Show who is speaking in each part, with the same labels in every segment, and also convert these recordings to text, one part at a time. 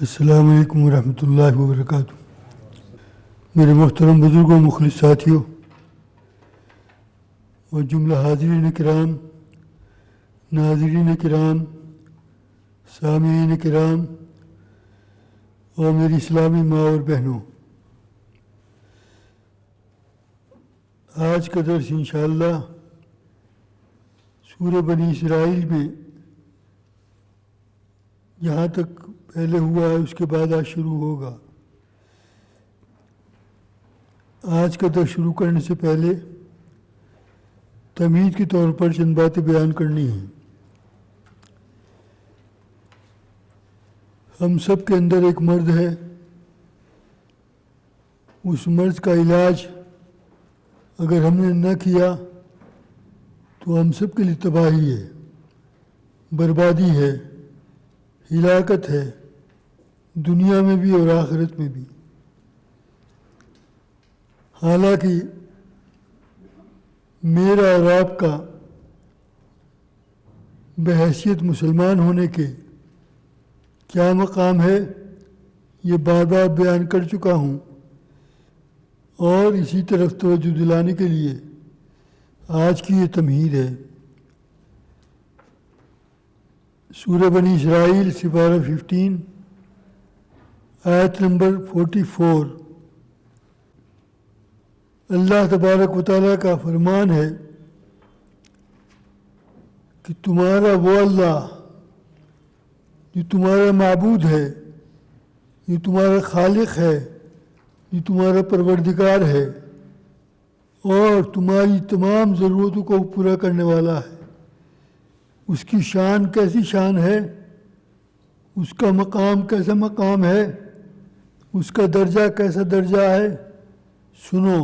Speaker 1: السلام علیکم ورحمۃ اللہ وبرکاتہ۔ میرے محترم بزرگوں، مخلص ساتھیوں اور جملہ حاضرین کرام، ناظرین کرام، سامعین کرام اور میری اسلامی ماں اور بہنوں، آج کا درس انشاءاللہ سورہ بنی اسرائیل میں جہاں تک پہلے ہوا ہے اس کے بعد آج شروع ہوگا۔ آج کا درس شروع کرنے سے پہلے تمہید کے طور پر چند باتیں بیان کرنی ہیں۔ ہم سب کے اندر ایک مرض ہے، اس مرض کا علاج اگر ہم نے نہ کیا تو ہم سب کے لیے تباہی ہے، بربادی ہے، ہلاکت ہے، دنیا میں بھی اور آخرت میں بھی۔ حالانکہ میرا اور آپ کا بحیثیت مسلمان ہونے کے کیا مقام ہے، یہ بار بار بیان کر چکا ہوں، اور اسی طرف توجہ دلانے کے لیے آج کی یہ تمہید ہے۔ سورہ بنی اسرائیل سپارہ 15 آیت نمبر 44، اللہ تبارک و تعالیٰ کا فرمان ہے کہ تمہارا وہ اللہ جو تمہارا معبود ہے، جو تمہارا خالق ہے، جو تمہارا پروردگار ہے اور تمہاری تمام ضرورتوں کو پورا کرنے والا ہے، اس کی شان کیسی شان ہے، اس کا مقام کیسا مقام ہے، اس کا درجہ کیسا درجہ ہے، سنو۔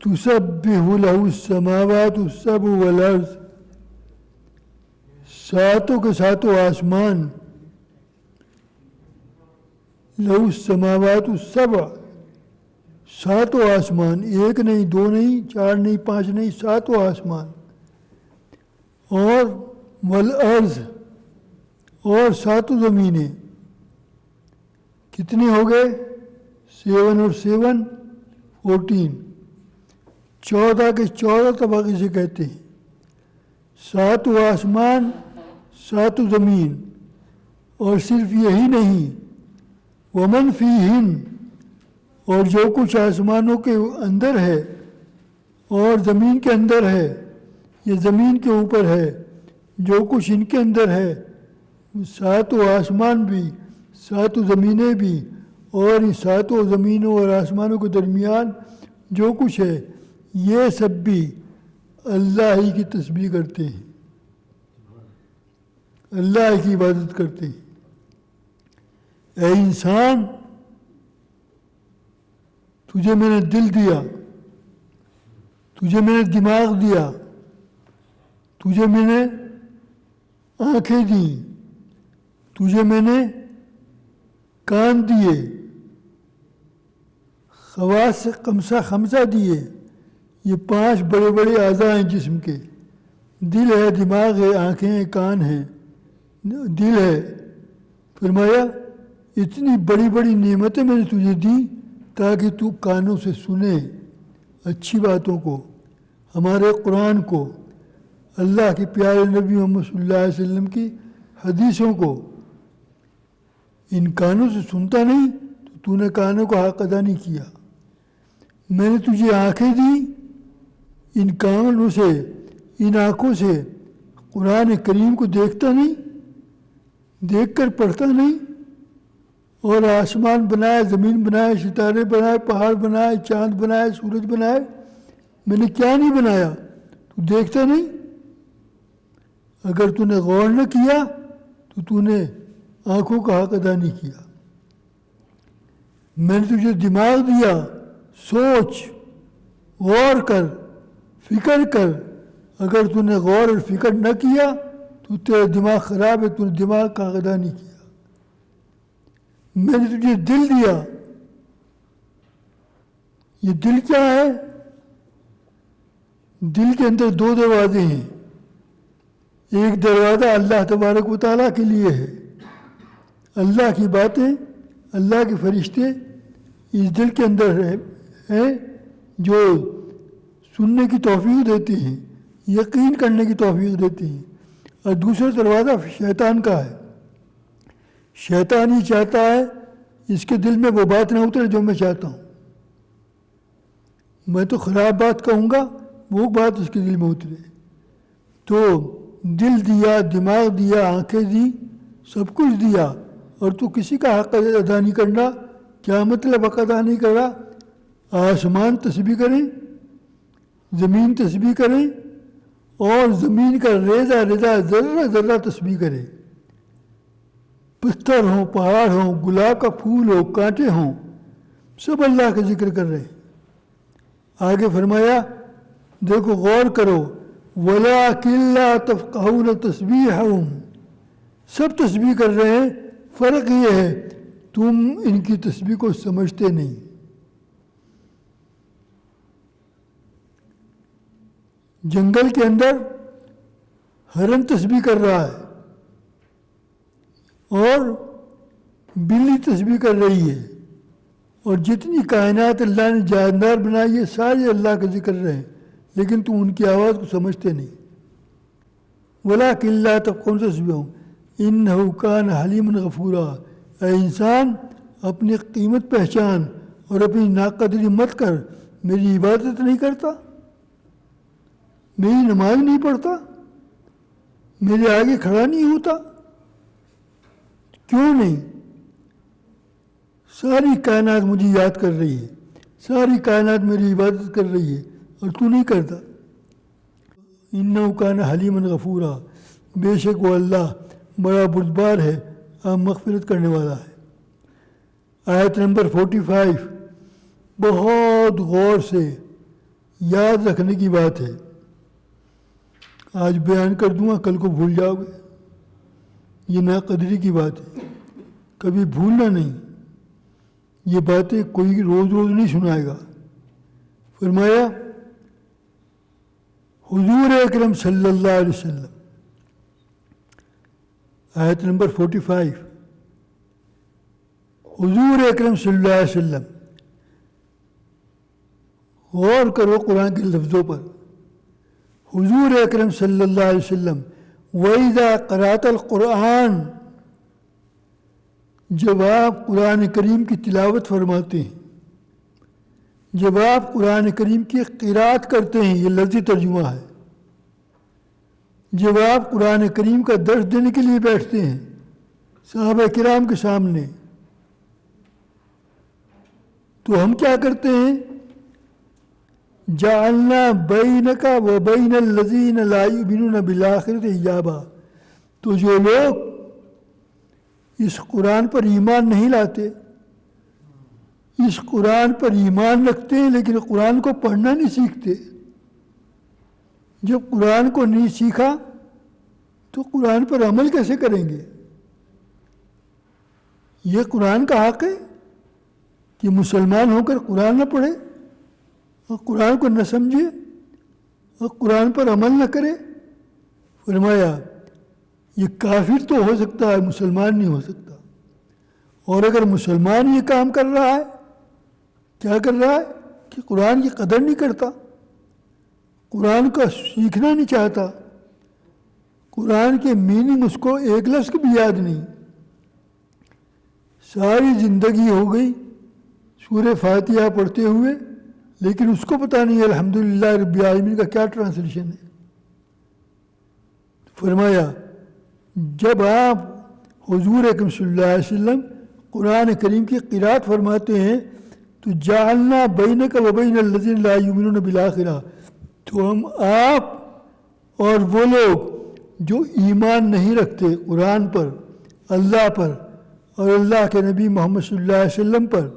Speaker 1: تسبح لہ السماوات السبع والارض، ساتوں کے ساتوں آسمان، لہ السماوات السبع، ساتوں آسمان، ایک نہیں، دو نہیں، چار نہیں، پانچ نہیں، ساتوں آسمان، اور والارض، اور ساتوں زمینیں۔ کتنے ہو گئے؟ 7 اور 7 14، 14 کے 14 طبقے سے کہتے ہیں، ساتوں آسمان، ساتوں زمین، اور صرف یہی نہیں، ومن فیہن، اور جو کچھ آسمانوں کے اندر ہے اور زمین کے اندر ہے، یہ زمین کے اوپر ہے، جو کچھ ان کے اندر ہے، ساتوں آسمان بھی، ساتوں زمینیں بھی، اور ان ساتوں زمینوں اور آسمانوں کے درمیان جو کچھ ہے، یہ سب بھی اللہ ہی کی تسبیح کرتے ہیں، اللہ ہی کی عبادت کرتے ہیں۔ اے انسان، تجھے میں نے دل دیا، تجھے میں نے دماغ دیا، تجھے میں نے آنکھیں دیں، تجھے میں نے کان دیے، حواس خمسہ دیے، یہ 5 بڑے بڑے اعضاء ہیں جسم کے، دل ہے، دماغ ہے، آنکھیں ہیں، کان ہیں، دل ہے۔ فرمایا اتنی بڑی بڑی نعمتیں میں نے تجھے دی تاکہ تو کانوں سے سنے اچھی باتوں کو، ہمارے قرآن کو، اللہ کے پیارے نبی محمد صلی اللہ علیہ وسلم کی حدیثوں کو۔ ان کانوں سے سنتا نہیں تو نے کانوں کا حق ادا نہیں کیا۔ میں نے تجھے آنکھیں دی، ان کانوں سے، ان آنکھوں سے قرآن کریم کو دیکھتا نہیں، دیکھ کر پڑھتا نہیں، اور آسمان بنائے، زمین بنائے، ستارے بنائے، پہاڑ بنائے، چاند بنائے، سورج بنائے، میں نے کیا نہیں بنایا، تو دیکھتا نہیں؟ اگر تو نے غور نہ کیا تو تو نے آنکھوں کا حق ادا نہیں کیا۔ میں نے تجھے دماغ دیا، سوچ، غور کر، فکر کر۔ اگر تو نے غور اور فکر نہ کیا تو تیرا دماغ خراب ہے، تو نے دماغ کا حق ادا نہیں کیا۔ میں نے تجھے دل دیا، یہ دل کیا ہے؟ دل کے اندر 2 دروازے ہیں، ایک دروازہ اللہ تبارک و تعالیٰ کے لیے ہے اللہ کی باتیں، اللہ کے فرشتے اس دل کے اندر ہیں جو سننے کی توفیق دیتے ہیں، یقین کرنے کی توفیق دیتے ہیں. اور دوسرا دروازہ شیطان کا ہے. شیطان ہی چاہتا ہے اس کے دل میں وہ بات نہ اترے جو میں چاہتا ہوں. میں تو خراب بات کہوں گا، وہ بات اس کے دل میں اترے. تو دل دیا، دماغ دیا، آنکھیں دی، سب کچھ دیا، اور تو کسی کا حق ادا نہیں کرنا. کیا مطلب حق ادا نہیں کر رہا؟ آسمان تسبیح کریں، زمین تسبیح کریں، اور زمین کا ریزہ ریزہ ذرہ ذرہ تسبیح کرے. پتھر ہوں، پہاڑ ہوں، گلاب کا پھول ہو، کانٹے ہوں، سب اللہ کا ذکر کر رہے ہیں. آگے فرمایا، دیکھو غور کرو، وَلَٰكِن لَّا تَفْقَهُونَ تَسْبِيحَهُمْ، سب تسبیح کر رہے ہیں، فرق یہ ہے تم ان کی تسبیح کو سمجھتے نہیں. جنگل کے اندر ہرن تسبیح کر رہا ہے اور بلی تسبیح کر رہی ہے، اور جتنی کائنات اللہ نے جاندار بنائی ہے سارے اللہ کا ذکر رہے ہیں، لیکن تم ان کی آواز کو سمجھتے نہیں. وَلَٰكِن لَّا تَفْقَهُونَ تَسْبِيحَهُمْ إِنَّهُ كَانَ حَلِيمًا غَفُورًا. اے انسان، اپنی قیمت پہچان اور اپنی ناقدری مت کر. میری عبادت نہیں کرتا، میری نماز نہیں پڑھتا، میرے آگے کھڑا نہیں ہوتا، کیوں نہیں؟ ساری کائنات مجھے یاد کر رہی ہے، ساری کائنات میری عبادت کر رہی ہے، اور تو نہیں کرتا. اِنَّهُ كَانَ حَلِيمًا غَفُورًا، بے شک وہ اللہ بڑا بردبار ہے اور مغفرت کرنے والا ہے. آیت نمبر 45 بہت غور سے یاد رکھنے کی بات ہے. آج بیان کر دوں گا، کل کو بھول جاؤ گے. یہ ناقدری کی بات ہے، کبھی بھولنا نہیں. یہ باتیں کوئی روز روز نہیں سنائے گا. فرمایا حضور اکرم صلی اللہ علیہ وسلم، آیت نمبر 45، حضور اکرم صلی اللہ علیہ وسلم، غور کرو قرآن کے لفظوں پر. حضور اکرم صلی اللہ علیہ وسلم وَإِذَا قَرَأْتَ الْقُرْآنَ، جب آپ قرآن کریم کی تلاوت فرماتے ہیں، جب آپ قرآن کریم کی قرأت کرتے ہیں، یہ لفظی ترجمہ ہے، جب آپ قرآن کریم کا درس دینے کے لیے بیٹھتے ہیں صحابہ کرام کے سامنے، تو ہم کیا کرتے ہیں؟ جعلنا بینک و بین الذین لا یؤمنون بالآخرۃ حجابا. تو جو لوگ اس قرآن پر ایمان نہیں لاتے، اس قرآن پر ایمان رکھتے ہیں لیکن قرآن کو پڑھنا نہیں سیکھتے، جب قرآن کو نہیں سیکھا تو قرآن پر عمل کیسے کریں گے؟ یہ قرآن کا حق ہے کہ مسلمان ہو کر قرآن نہ پڑھے اور قرآن کو نہ سمجھے اور قرآن پر عمل نہ کرے. فرمایا یہ کافر تو ہو سکتا ہے، مسلمان نہیں ہو سکتا. اور اگر مسلمان یہ کام کر رہا ہے، کیا کر رہا ہے کہ قرآن کی قدر نہیں کرتا، قرآن کا سیکھنا نہیں چاہتا، قرآن کے میننگ اس کو ایک لفظ کی بھی یاد نہیں. ساری زندگی ہو گئی سورہ فاتحہ پڑھتے ہوئے، لیکن اس کو پتہ نہیں الحمدللہ رب العالمین کا کیا ٹرانسلیشن ہے. فرمایا جب آپ حضور اکرم صلی اللہ علیہ وسلم قرآن کریم کی قرأت فرماتے ہیں تو جعلنا بینک و بین الذین لا یؤمنون بالآخرہ، تو ہم آپ اور وہ لوگ جو ایمان نہیں رکھتے قرآن پر، اللہ پر اور اللہ کے نبی محمد صلی اللہ علیہ وسلم پر،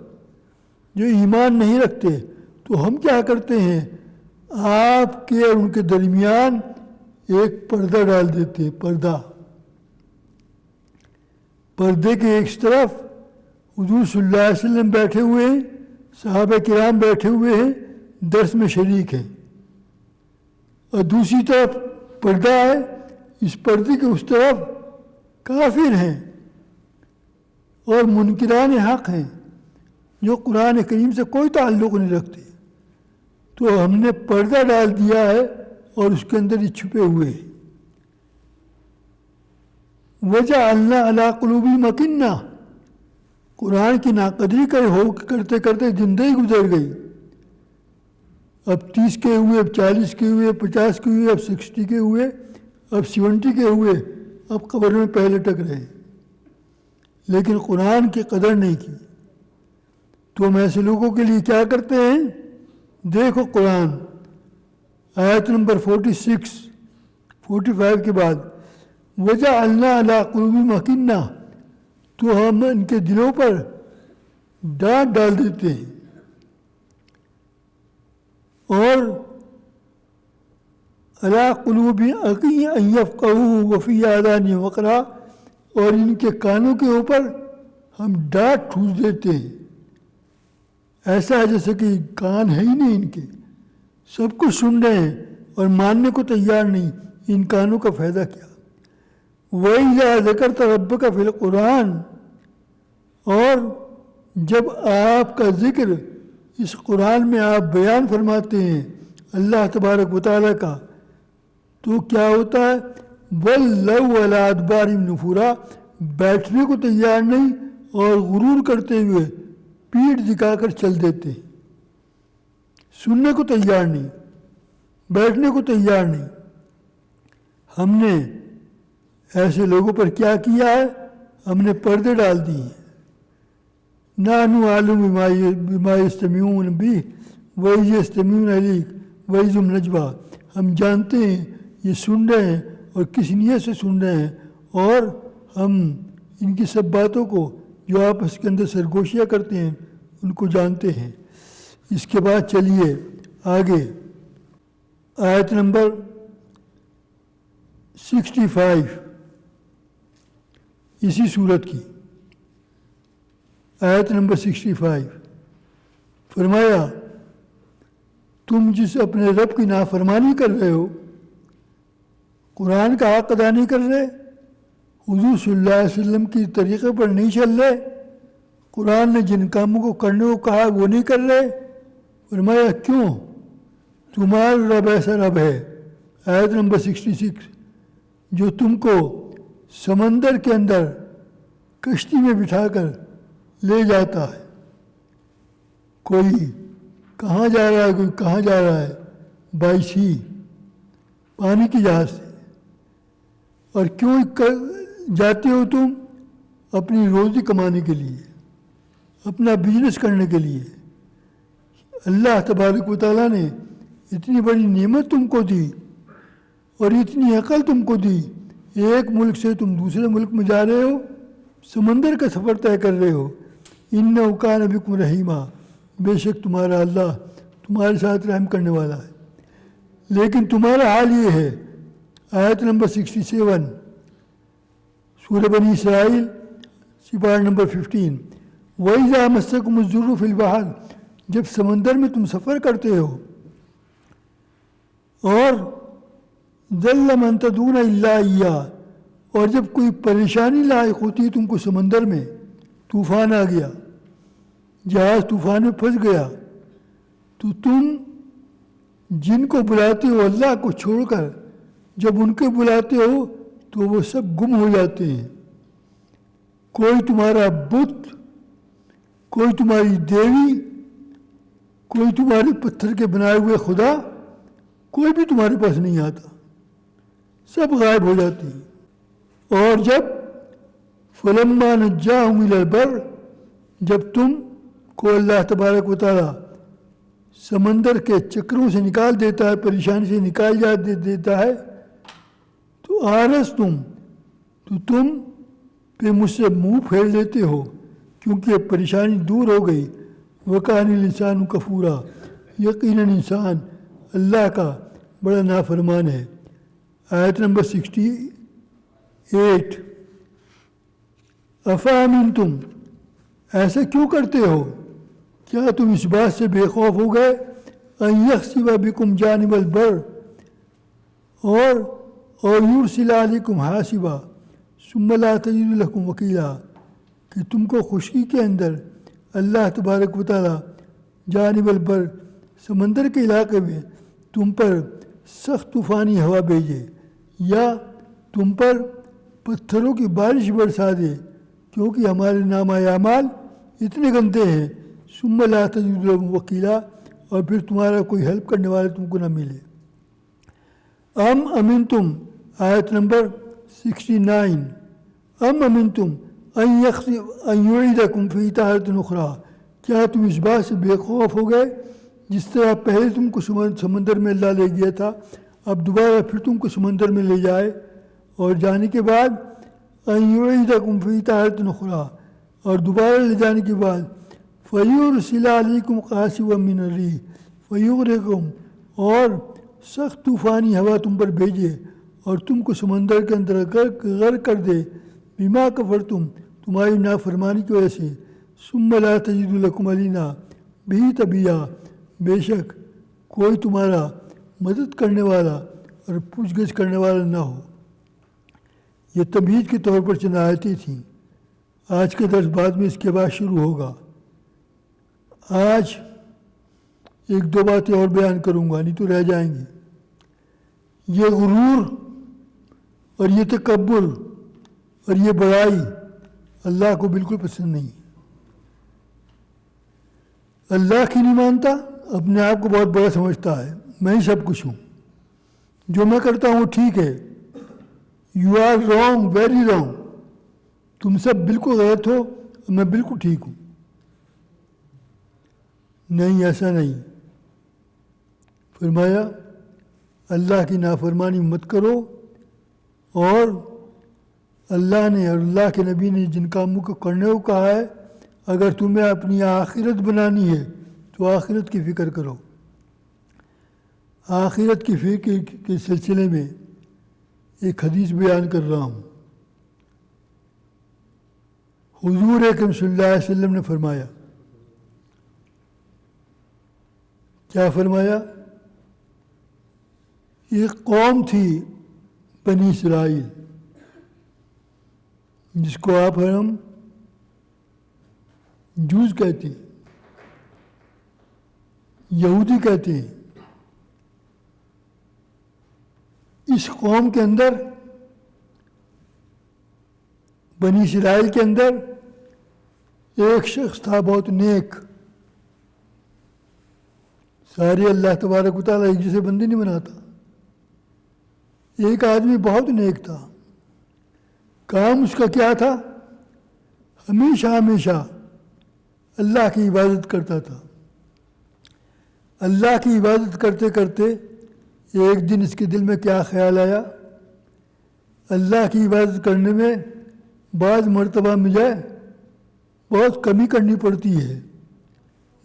Speaker 1: جو ایمان نہیں رکھتے، تو ہم کیا کرتے ہیں؟ آپ کے اور ان کے درمیان ایک پردہ ڈال دیتے ہیں. پردے کے ایک طرف حضور صلی اللہ علیہ وسلم بیٹھے ہوئے ہیں، صحابہ کرام بیٹھے ہوئے ہیں، درس میں شریک ہیں، اور دوسری طرف پردہ ہے، اس پردے کے اس طرف کافر ہیں، اور منکران حق ہیں جو قرآن کریم سے کوئی تعلق نہیں رکھتے، تو ہم نے پردہ ڈال دیا ہے اور اس کے اندر یہ چھپے ہوئے ہیں۔ وَجَعَلْنَا عَلَىٰ قُلُوبِهِمْ أَكِنَّةً، قرآن کی ناقدری کرتے کرتے زندگی گزر گئی، اب 30 کے ہوئے، اب 40 کے ہوئے، 50 کے ہوئے، اب 60 کے ہوئے، اب 70 کے ہوئے، اب قبر میں پہلے ٹک رہے، لیکن قرآن کی قدر نہیں کی۔ تو ہم ایسے لوگوں کے لیے کیا کرتے ہیں؟ دیکھو قرآن آیت نمبر 45 کے بعد وَجَعَلْنَا عَلَىٰ قُلُوبِهِمْ أَكِنَّةً، تو ہم ان کے دلوں پر ڈانٹ ڈال دیتے ہیں، اور عَلَىٰ قُلُوبِهِمْ أَن يَفْقَهُوهُ وَفِي آذَانِهِمْ وَقْرًا، اور ان کے کانوں کے اوپر ہم ڈانٹ ٹھوس دیتے ہیں، ایسا ہے جیسے کہ کان ہے ہی نہیں ان کے، سب کچھ سن رہے ہیں اور ماننے کو تیار نہیں، ان کانوں کا فائدہ کیا۔ وَإِذَا ذَكَرْتَ رَبَّكَ فِي الْقُرْآنِ، اور جب آپ کا ذکر اس قرآن میں آپ بیان فرماتے ہیں اللہ تبارک و تعالیٰ کا، تو کیا ہوتا ہے؟ وَلَّوْا عَلَىٰ أَدْبَارِهِمْ نُفُورًا، بیٹھنے کو تیار نہیں اور غرور کرتے ہوئے پیٹھ دکھا کر چل دیتے ہیں، سننے کو تیار نہیں، بیٹھنے کو تیار نہیں۔ ہم نے ایسے لوگوں پر کیا کیا ہے؟ ہم نے پردے ڈال دیے ہیں۔ نَحْنُ أَعْلَمُ بِمَا يَسْتَمِعُونَ بِهِ وَإِذْ يَسْتَمِعُونَ إِلَيْكَ وَإِذْ هُمْ نَجْوَىٰ، ہم جانتے ہیں یہ سن رہے ہیں اور کس نیت سے سن رہے ہیں، اور ہم ان کی سب باتوں کو جو آپس کے اندر سرگوشیاں کرتے ہیں ان کو جانتے ہیں۔ اس کے بعد چلیے آگے آیت نمبر 65 اسی صورت کی آیت نمبر 65 فرمایا تم جس اپنے رب کی نافرمانی کر رہے ہو، قرآن کا حق ادا نہیں کر رہے، حضور صلی اللہ علیہ وسلم کی طریقے پر نہیں چل رہے، قرآن نے جن کاموں کو کرنے کو کہا وہ نہیں کر رہے، فرمایا کیوں؟ تمہارا رب ایسا رب ہے، آیت نمبر 66، جو تم کو سمندر کے اندر کشتی میں بٹھا کر لے جاتا ہے، کوئی کہاں جا رہا ہے، کوئی کہاں جا رہا ہے، بائی سی، پانی کی جہاز سے۔ اور کیوں جاتے ہو تم؟ اپنی روزی کمانے کے لیے، اپنا بزنس کرنے کے لیے۔ اللہ تبارک و تعالیٰ نے اتنی بڑی نعمت تم کو دی اور اتنی عقل تم کو دی، ایک ملک سے تم دوسرے ملک میں جا رہے ہو، سمندر کا سفر طے کر رہے ہو۔ اِنَّهُ كَانَ بِكُمْ رَحِيمًا، بے شک تمہارا اللہ تمہارے ساتھ رحم کرنے والا ہے، لیکن تمہارا حال یہ ہے۔ آیت نمبر 67 سورہ بنی اسرائیل سپارہ نمبر 15، وَإِذَا مَسَّكُمُ الضُّرُّ فِي الْبَحْرِ، جب سمندر میں تم سفر کرتے ہو، اور ضَلَّ مَن تَدْعُونَ إِلَّا إِيَّاهُ، اور جب کوئی پریشانی لاحق ہوتی ہے تم کو سمندر میں، طوفان آ گیا، جہاز طوفان میں پھنس گیا، تو تم جن کو بلاتے ہو اللہ کو چھوڑ کر، جب ان کے بلاتے ہو تو وہ سب گم ہو جاتے ہیں۔ کوئی تمہارا بت، کوئی تمہاری دیوی، کوئی تمہارے پتھر کے بنائے ہوئے خدا، کوئی بھی تمہارے پاس نہیں آتا، سب غائب ہو جاتے ہیں۔ اور جب فَلَمَّا نَجَّاهُمْ إِلَى الْبَرِّ، جب تم کو اللہ تبارک و تعالیٰ سمندر کے چکروں سے نکال دیتا ہے، پریشانی سے نکال دیتا ہے، تو آرس تو تم پہ مجھ سے منہ پھیر لیتے ہو، کیونکہ پریشانی دور ہو گئی۔ وَكَانَ الْإِنسَانُ كَفُورًا، یقیناً انسان اللہ کا بڑا نافرمان ہے۔ آیت نمبر 68، أَفَأَمِنْتُمْ، ایسا کیوں کرتے ہو؟ کیا تم اس بات سے بے خوف ہو گئے أَن يَخْسِفَ بِكُمْ جَانِبَ الْبَرِّ، اور يُرْسِلَ عَلَيْكُمْ حَاصِبًا ثُمَّ لَا تَجِدُوا لَكُمْ وَكِيلًا، کہ تم کو خشکی کے اندر اللہ تبارک و تعالیٰ جانب البر سمندر کے علاقے میں تم پر سخت طوفانی ہوا بھیجے یا تم پر پتھروں کی بارش برسا دے، کیونکہ ہمارے نامہ اعمال اتنے گندے ہیں، ثم لا تجد لهم وکیلا، اور پھر تمہارا کوئی ہیلپ کرنے والا تم کو نہ ملے۔ امنتم آیت نمبر 69، امنتم ان یعیدکم فی طارۃ اخری، کیا تم اس بات سے بے خوف ہو گئے جس طرح پہلے تم کو سمندر میں اللہ لے گیا تھا، اب دوبارہ پھر تم کو سمندر میں لے جائے، اور جانے کے بعد ان یعیدکم فی طارۃ اخری، اور دوبارہ لے جانے کے بعد فیرسل علیکم قاصفا من الریح فیغرقکم، اور سخت طوفانی ہوا تم پر بھیجے اور تم کو سمندر کے اندر غرق کر دے، بما کفرتم، تمہاری نافرمانی کی وجہ سے، ثم لا تجد لکم علینا بہ تبیہ، بے شک کوئی تمہارا مدد کرنے والا اور پوچھ گچھ کرنے والا نہ ہو۔ یہ تمہید کے طور پر چند آیتیں تھیں۔ آج کا درس بعد میں اس کے بعد شروع ہوگا۔ آج ایک دو باتیں اور بیان کروں گا، نہیں تو رہ جائیں گے۔ یہ غرور اور یہ تکبر اور یہ بڑائی اللہ کو بالکل پسند نہیں۔ اللہ کی نہیں مانتا، اپنے آپ کو بہت بڑا سمجھتا ہے، میں ہی سب کچھ ہوں، جو میں کرتا ہوں ٹھیک ہے۔ You are wrong, very wrong, تم سب بالکل غلط ہو اور میں بالکل ٹھیک ہوں۔ نہیں، ایسا نہیں۔ فرمایا اللہ کی نافرمانی مت کرو، اور اللہ نے اور اللہ کے نبی نے جن کاموں کو کرنے کو کہا ہے، اگر تمہیں اپنی آخرت بنانی ہے تو آخرت کی فکر کرو۔ آخرت کی فکر کے سلسلے میں ایک حدیث بیان کر رہا ہوں۔ حضور اکرم صلی اللہ علیہ وسلم نے فرمایا، کیا فرمایا؟ ایک قوم تھی بنی اسرائیل، جس کو آپ ہم جوز کہتے ہیں، یہودی کہتے ہیں۔ اس قوم کے اندر، بنی اسرائیل کے اندر، ایک شخص تھا بہت نیک۔ سارے اللہ تبارک و تعالیٰ ایک جیسے بندے نہیں بناتا۔ ایک آدمی بہت نیک تھا، کام اس کا کیا تھا؟ ہمیشہ ہمیشہ اللہ کی عبادت کرتا تھا۔ اللہ کی عبادت کرتے کرتے ایک دن اس کے دل میں کیا خیال آیا؟ اللہ کی عبادت کرنے میں بعض مرتبہ مجھے بہت کمی کرنی پڑتی ہے،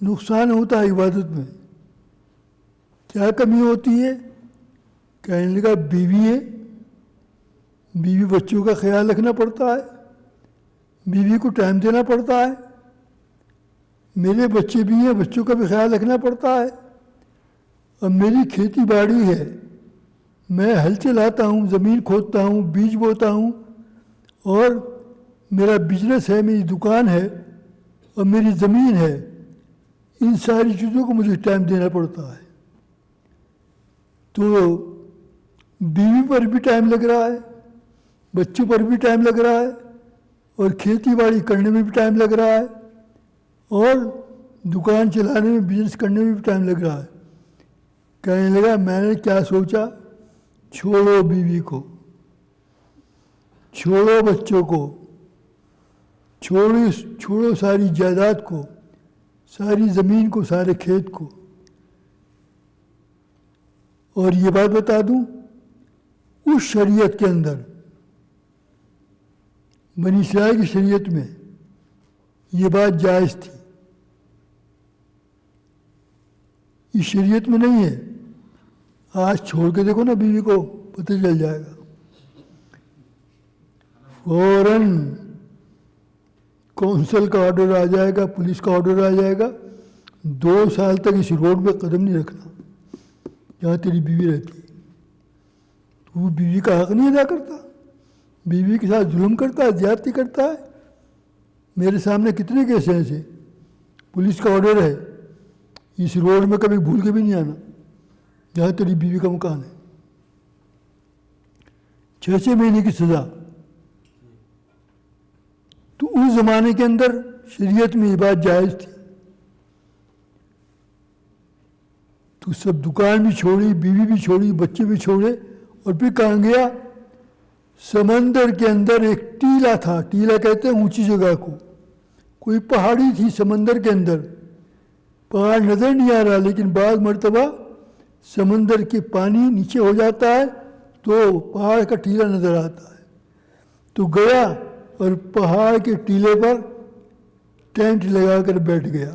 Speaker 1: نقصان ہوتا ہے عبادت میں۔ کیا کمی ہوتی ہے؟ کہنے لگا بیوی ہے، بیوی بچوں کا خیال رکھنا پڑتا ہے، بیوی کو ٹائم دینا پڑتا ہے، میرے بچے بھی ہیں، بچوں کا بھی خیال رکھنا پڑتا ہے، اور میری کھیتی باڑی ہے، میں ہل چلاتا ہوں، زمین کھودتا ہوں، بیج بوتا ہوں، اور میرا بزنس ہے، میری دکان ہے، اور میری زمین ہے۔ ان ساری چیزوں کو مجھے ٹائم دینا پڑتا ہے۔ تو بیوی پر بھی ٹائم لگ رہا ہے، بچوں پر بھی ٹائم لگ رہا ہے، اور کھیتی باڑی کرنے میں بھی ٹائم لگ رہا ہے، اور دکان چلانے میں، بزنس کرنے میں بھی ٹائم لگ رہا ہے۔ کہنے لگا میں نے کیا سوچا، چھوڑو بیوی کو، چھوڑو بچوں کو، چھوڑو ساری جائیداد کو، ساری زمین کو، سارے کھیت کو۔ اور یہ بات بتا دوں، اس شریعت کے اندر، بنی اسرائیل کی شریعت میں یہ بات جائز تھی، اس شریعت میں نہیں ہے۔ آج چھوڑ کے دیکھو نا بیوی کو، پتہ چل جائے گا، فوراً کونسل کا آرڈر آ جائے گا، پولیس کا آرڈر آ جائے گا، 2 سال تک اس روڈ پہ قدم نہیں رکھنا جہاں تیری بیوی رہتی ہے۔ تو وہ بیوی کا حق نہیں ادا کرتا، بیوی کے ساتھ ظلم کرتا ہے، زیادتی کرتا ہے، میرے سامنے کتنے کیس ہیں ایسے، پولیس کا آرڈر ہے اس روڈ میں کبھی بھول کے بھی نہیں آنا جہاں تیری بیوی کا مکان ہے، 6 مہینے کی سزا۔ تو اس زمانے کے اندر شریعت میں یہ بات جائز تھی، تو سب دکان بھی چھوڑی، بیوی بھی چھوڑی، بچے بھی چھوڑے، اور پھر کہاں گیا؟ سمندر کے اندر ایک ٹیلا تھا، ٹیلا کہتے ہیں اونچی جگہ کو، کوئی پہاڑی تھی سمندر کے اندر، پہاڑ نظر نہیں آ رہا، لیکن بعض مرتبہ سمندر کے پانی نیچے ہو جاتا ہے تو پہاڑ کا ٹیلا نظر آتا ہے۔ تو گیا اور پہاڑ کے ٹیلے پر ٹینٹ لگا کر بیٹھ گیا،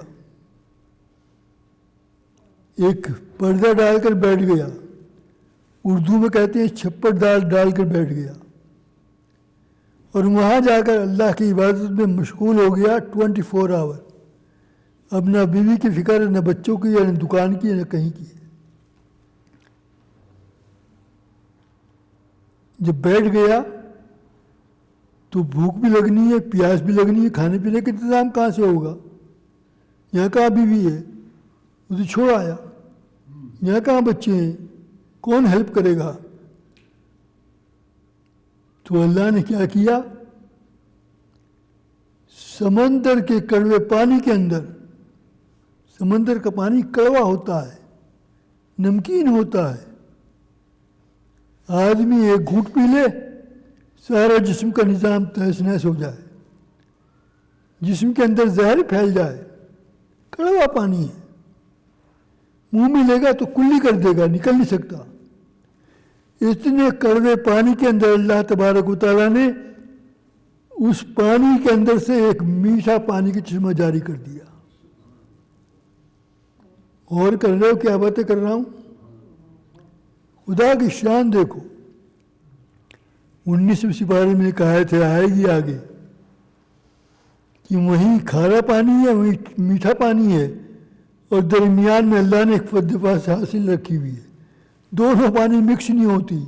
Speaker 1: ایک پردہ ڈال کر بیٹھ گیا، اردو میں کہتے ہیں چھپڑ ڈال کر بیٹھ گیا، اور وہاں جا کر اللہ کی عبادت میں مشغول ہو گیا 24 آور۔ اب نہ بیوی کی فکر ہے، نہ بچوں کی ہے، نہ دکان کی ہے، نہ کہیں کی ہے۔ جب بیٹھ گیا تو بھوک بھی لگنی ہے، پیاس بھی لگنی ہے، کھانے پینے کا انتظام کہاں سے ہوگا؟ یہاں کہاں بیوی ہے؟ اسے چھوڑ آیا، یہاں کہاں بچے ہیں؟ کون ہیلپ کرے گا؟ تو اللہ نے کیا کیا؟ سمندر کے کڑوے پانی کے اندر، سمندر کا پانی کڑوا ہوتا ہے، نمکین ہوتا ہے، آدمی ایک گھونٹ پی لے سارا جسم کا نظام تہس نہس ہو جائے، جسم کے اندر زہر پھیل جائے، کڑوا پانی ہے، منہ میں لے گا تو کلی کر دے گا، نکل نہیں سکتا۔ اتنے کڑوے پانی کے اندر اللہ تبارک و تعالیٰ نے اس پانی کے اندر سے ایک میٹھا پانی کا چشمہ جاری کر دیا۔ اور کر رہے ہو کیا باتیں کر رہا ہوں؟ خدا کی شان دیکھو، 19ویں سپارے میں کہا تھے آئے گی آگے کہ وہیں کھارا پانی ہے، وہیں میٹھا پانی ہے، اور درمیان میں اللہ نے ایک فدفاس حاصل رکھی ہوئی ہے، دونوں پانی مکس نہیں ہوتی۔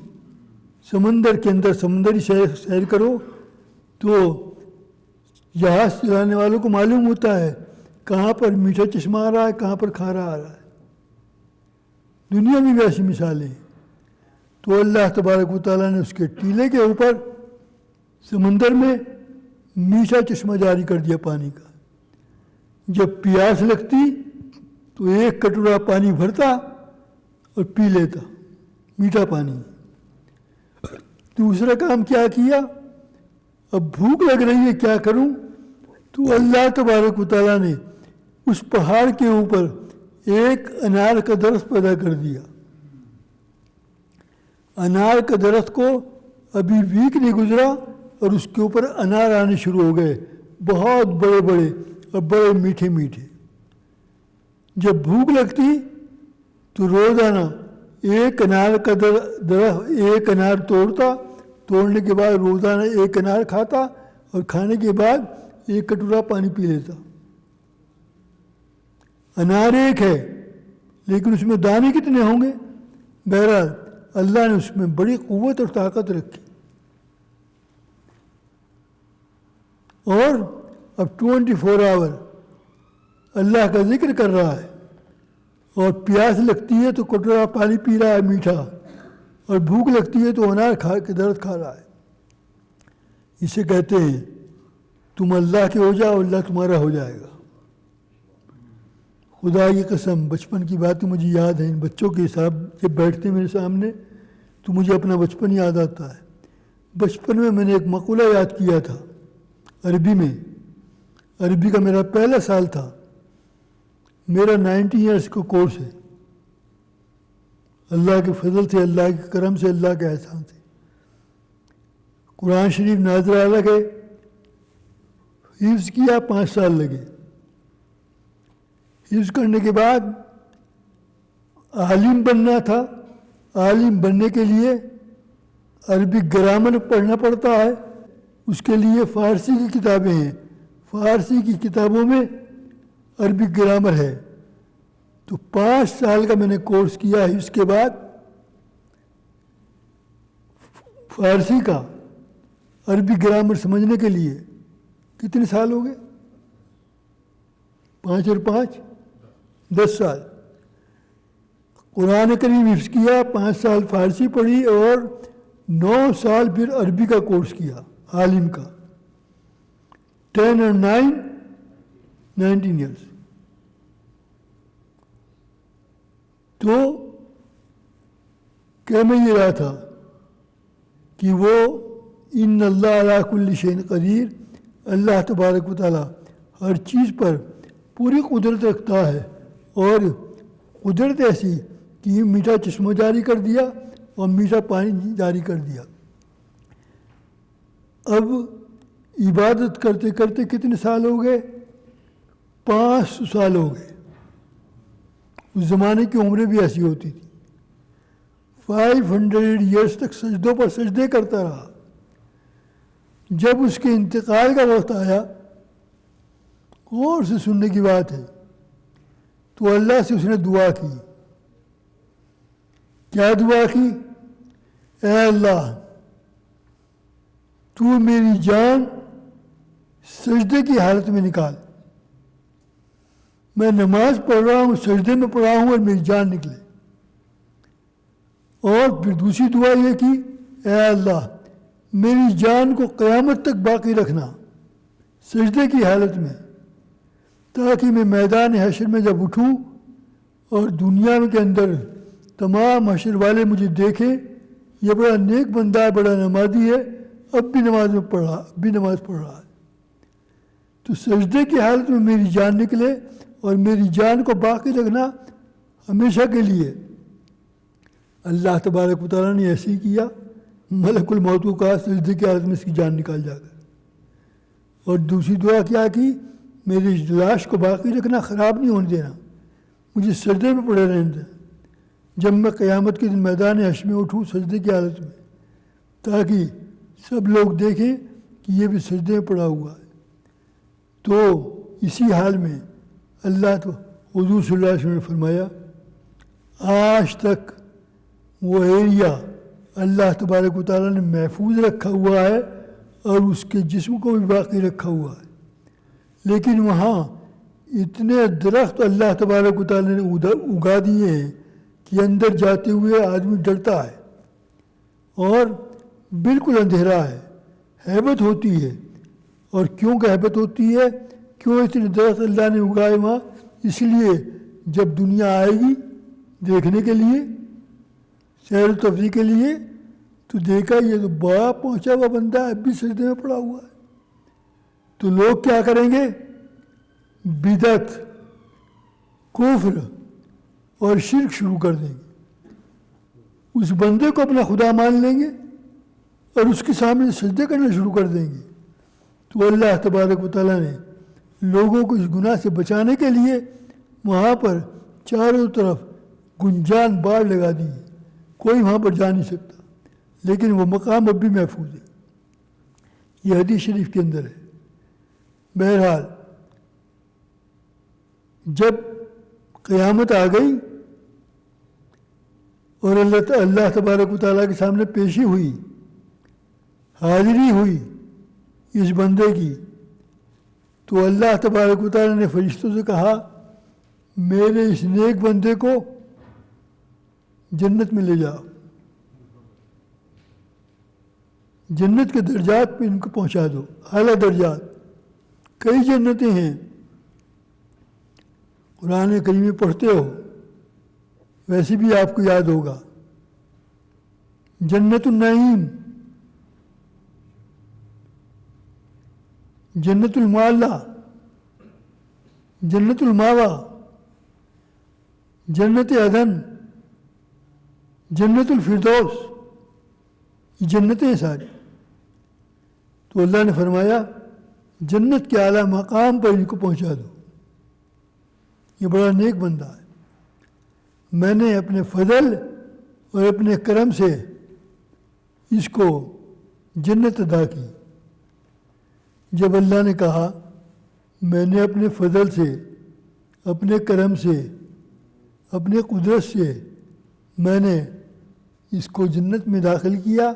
Speaker 1: سمندر کے اندر سمندری سیر کرو تو جہاز چلانے والوں کو معلوم ہوتا ہے کہاں پر میٹھا چشمہ آ رہا ہے، کہاں پر کھارا آ رہا ہے۔ دنیا میں بھی ایسی مثالیں ہیں۔ تو اللہ تبارک و تعالیٰ نے اس کے ٹیلے کے اوپر سمندر میں میٹھا چشمہ جاری کر دیا پانی کا۔ جب پیاس لگتی تو ایک کٹورا پانی بھرتا اور پی لیتا، میٹھا پانی۔ دوسرا کام کیا کیا؟ اب بھوک لگ رہی ہے، کیا کروں؟ تو اللہ تبارک و تعالیٰ نے اس پہاڑ کے اوپر ایک انار کا درخت پیدا کر دیا۔ انار کا درخت کو ابھی ویک نہیں گزرا اور اس کے اوپر انار آنے شروع ہو گئے، بہت بڑے بڑے اور بڑے میٹھے میٹھے۔ جب بھوک لگتی تو روزانہ ایک انار کا درخت، ایک انار توڑتا، توڑنے کے بعد روزانہ ایک انار کھاتا، اور کھانے کے بعد ایک کٹورا پانی پی لیتا۔ انار ایک ہے لیکن اس میں دانے کتنے ہوں گے؟ بہرحال اللہ نے اس میں بڑی قوت اور طاقت رکھی۔ اور اب 24 آور اللہ کا ذکر کر رہا ہے، اور پیاس لگتی ہے تو کٹورا پانی پی رہا ہے میٹھا، اور بھوک لگتی ہے تو انار کھا کے درد کھا رہا ہے۔ اسے کہتے ہیں تم اللہ کے ہو جاؤ، اللہ تمہارا ہو جائے گا۔ خدا کی قسم بچپن کی باتیں مجھے یاد ہیں، ان بچوں کے حساب جب بیٹھتے میرے سامنے تو مجھے اپنا بچپن یاد آتا ہے۔ بچپن میں نے ایک مقولہ یاد کیا تھا عربی میں، عربی کا میرا پہلا سال تھا، میرا 90 ایئرس کا کورس ہے، اللہ کے فضل سے، اللہ کے کرم سے، اللہ کے احسان سے۔ قرآن شریف نازل آنے لگے، حفظ کیا، 5 سال لگے۔ حفظ کرنے کے بعد عالم بننا تھا، عالم بننے کے لیے عربی گرامر پڑھنا پڑتا ہے، اس کے لیے فارسی کی کتابیں ہیں، فارسی کی کتابوں میں عربی گرامر ہے۔ تو 5 سال کا میں نے کورس کیا حفظ کے بعد فارسی کا، عربی گرامر سمجھنے کے لیے، کتنے سال ہو گئے؟ 5 اور 5 10 سال قرآن کریم حفظ کیا، 5 سال فارسی پڑھی اور 9 سال پھر عربی کا کورس کیا عالم کا. 10 اور 9 19 ایئرس. تو کہہ میں یہ رہا تھا کہ وہ ان اللہ علی کل شیء قدیر، اللہ تبارک و تعالیٰ ہر چیز پر پوری قدرت رکھتا ہے، اور قدرت ایسی کہ میٹھا چشمہ جاری کر دیا اور میٹھا پانی جاری کر دیا. اب عبادت کرتے کرتے کتنے سال ہو گئے؟ 500 سال ہو گئے. اس زمانے کی عمریں بھی ایسی ہوتی تھی. 500 ایئرس تک سجدوں پر سجدے کرتا رہا. جب اس کے انتقال کا وقت آیا، غور سے سننے کی بات ہے، تو اللہ سے اس نے دعا کی. کیا دعا کی؟ اے اللہ، تو میری جان سجدے کی حالت میں نکال. میں نماز پڑھ رہا ہوں، سجدے میں پڑھا ہوں اور میری جان نکلے. اور پھر دوسری دعا یہ کی، اے اللہ میری جان کو قیامت تک باقی رکھنا سجدے کی حالت میں، تاکہ میں میدان حشر میں جب اٹھوں اور دنیا کے اندر تمام حشر والے مجھے دیکھیں، یہ بڑا نیک بندہ ہے، بڑا نمازی ہے، اب بھی نماز پڑھ رہا ہے. تو سجدے کی حالت میں میری جان نکلے اور میری جان کو باقی رکھنا ہمیشہ کے لیے. اللہ تبارک و تعالیٰ نے ایسے ہی کیا. ملک الموت کو کہا سجدے کی حالت میں اس کی جان نکال جا کر. اور دوسری دعا کیا کی؟ میری لاش کو باقی رکھنا، خراب نہیں ہونے دینا، مجھے سجدے میں پڑے رہنے دینا جب میں قیامت کے دن میدان حشر میں اٹھوں سجدے کی حالت میں، تاکہ سب لوگ دیکھیں کہ یہ بھی سجدے میں پڑا ہوا ہے. تو اسی حال میں اللہ تو حضور صلی اللہ علیہ وسلم نے فرمایا، آج تک وہ ایریا اللہ تبارک و تعالیٰ نے محفوظ رکھا ہوا ہے اور اس کے جسم کو بھی باقی رکھا ہوا ہے، لیکن وہاں اتنے درخت اللہ تبارک و تعالیٰ نے اگا دیے ہیں کہ اندر جاتے ہوئے آدمی ڈرتا ہے اور بالکل اندھیرا ہے، ہیبت ہوتی ہے. اور کیوں کہ ہیبت ہوتی ہے؟ کیوں اتنے درخت اللہ نے اگائے وہاں؟ اس لیے جب دنیا آئے گی دیکھنے کے لیے، سیر و تفریح کے لیے، تو دیکھا یہ تو بڑا پہنچا ہوا بندہ اب بھی سجدے میں پڑا ہوا ہے. تو لوگ کیا کریں گے؟ بدعت، کفر اور شرک شروع کر دیں گے. اس بندے کو اپنا خدا مان لیں گے اور اس کے سامنے سجدے کرنا شروع کر دیں گے. تو اللہ تبارک و تعالیٰ نے لوگوں کو اس گناہ سے بچانے کے لیے وہاں پر چاروں طرف گنجان باڑ لگا دی ہے، کوئی وہاں پر جا نہیں سکتا، لیکن وہ مقام اب بھی محفوظ ہے. یہ حدیث شریف کے اندر ہے. بہرحال جب قیامت آ گئی اور اللہ تبارک و تعالیٰ کے سامنے پیشی ہوئی، حاضری ہوئی اس بندے کی، تو اللہ تبارک و تعالیٰ نے فرشتوں سے کہا، میرے اس نیک بندے کو جنت میں لے جاؤ، جنت کے درجات پہ ان کو پہنچا دو، اعلیٰ درجات. کئی جنتیں ہیں، قرآن کریم میں پڑھتے ہو، ویسے بھی آپ کو یاد ہوگا. جنت النعیم، جنت المعلا، جنت الماوا، جنت عدن، جنت الفردوس، یہ جنتیں ساری. تو اللہ نے فرمایا جنت کے اعلیٰ مقام پر ان کو پہنچا دو، یہ بڑا نیک بندہ ہے. میں نے اپنے فضل اور اپنے کرم سے اس کو جنت عطا کی. جب اللہ نے کہا میں نے اپنے فضل سے، اپنے کرم سے، اپنے قدرت سے میں نے اس کو جنت میں داخل کیا،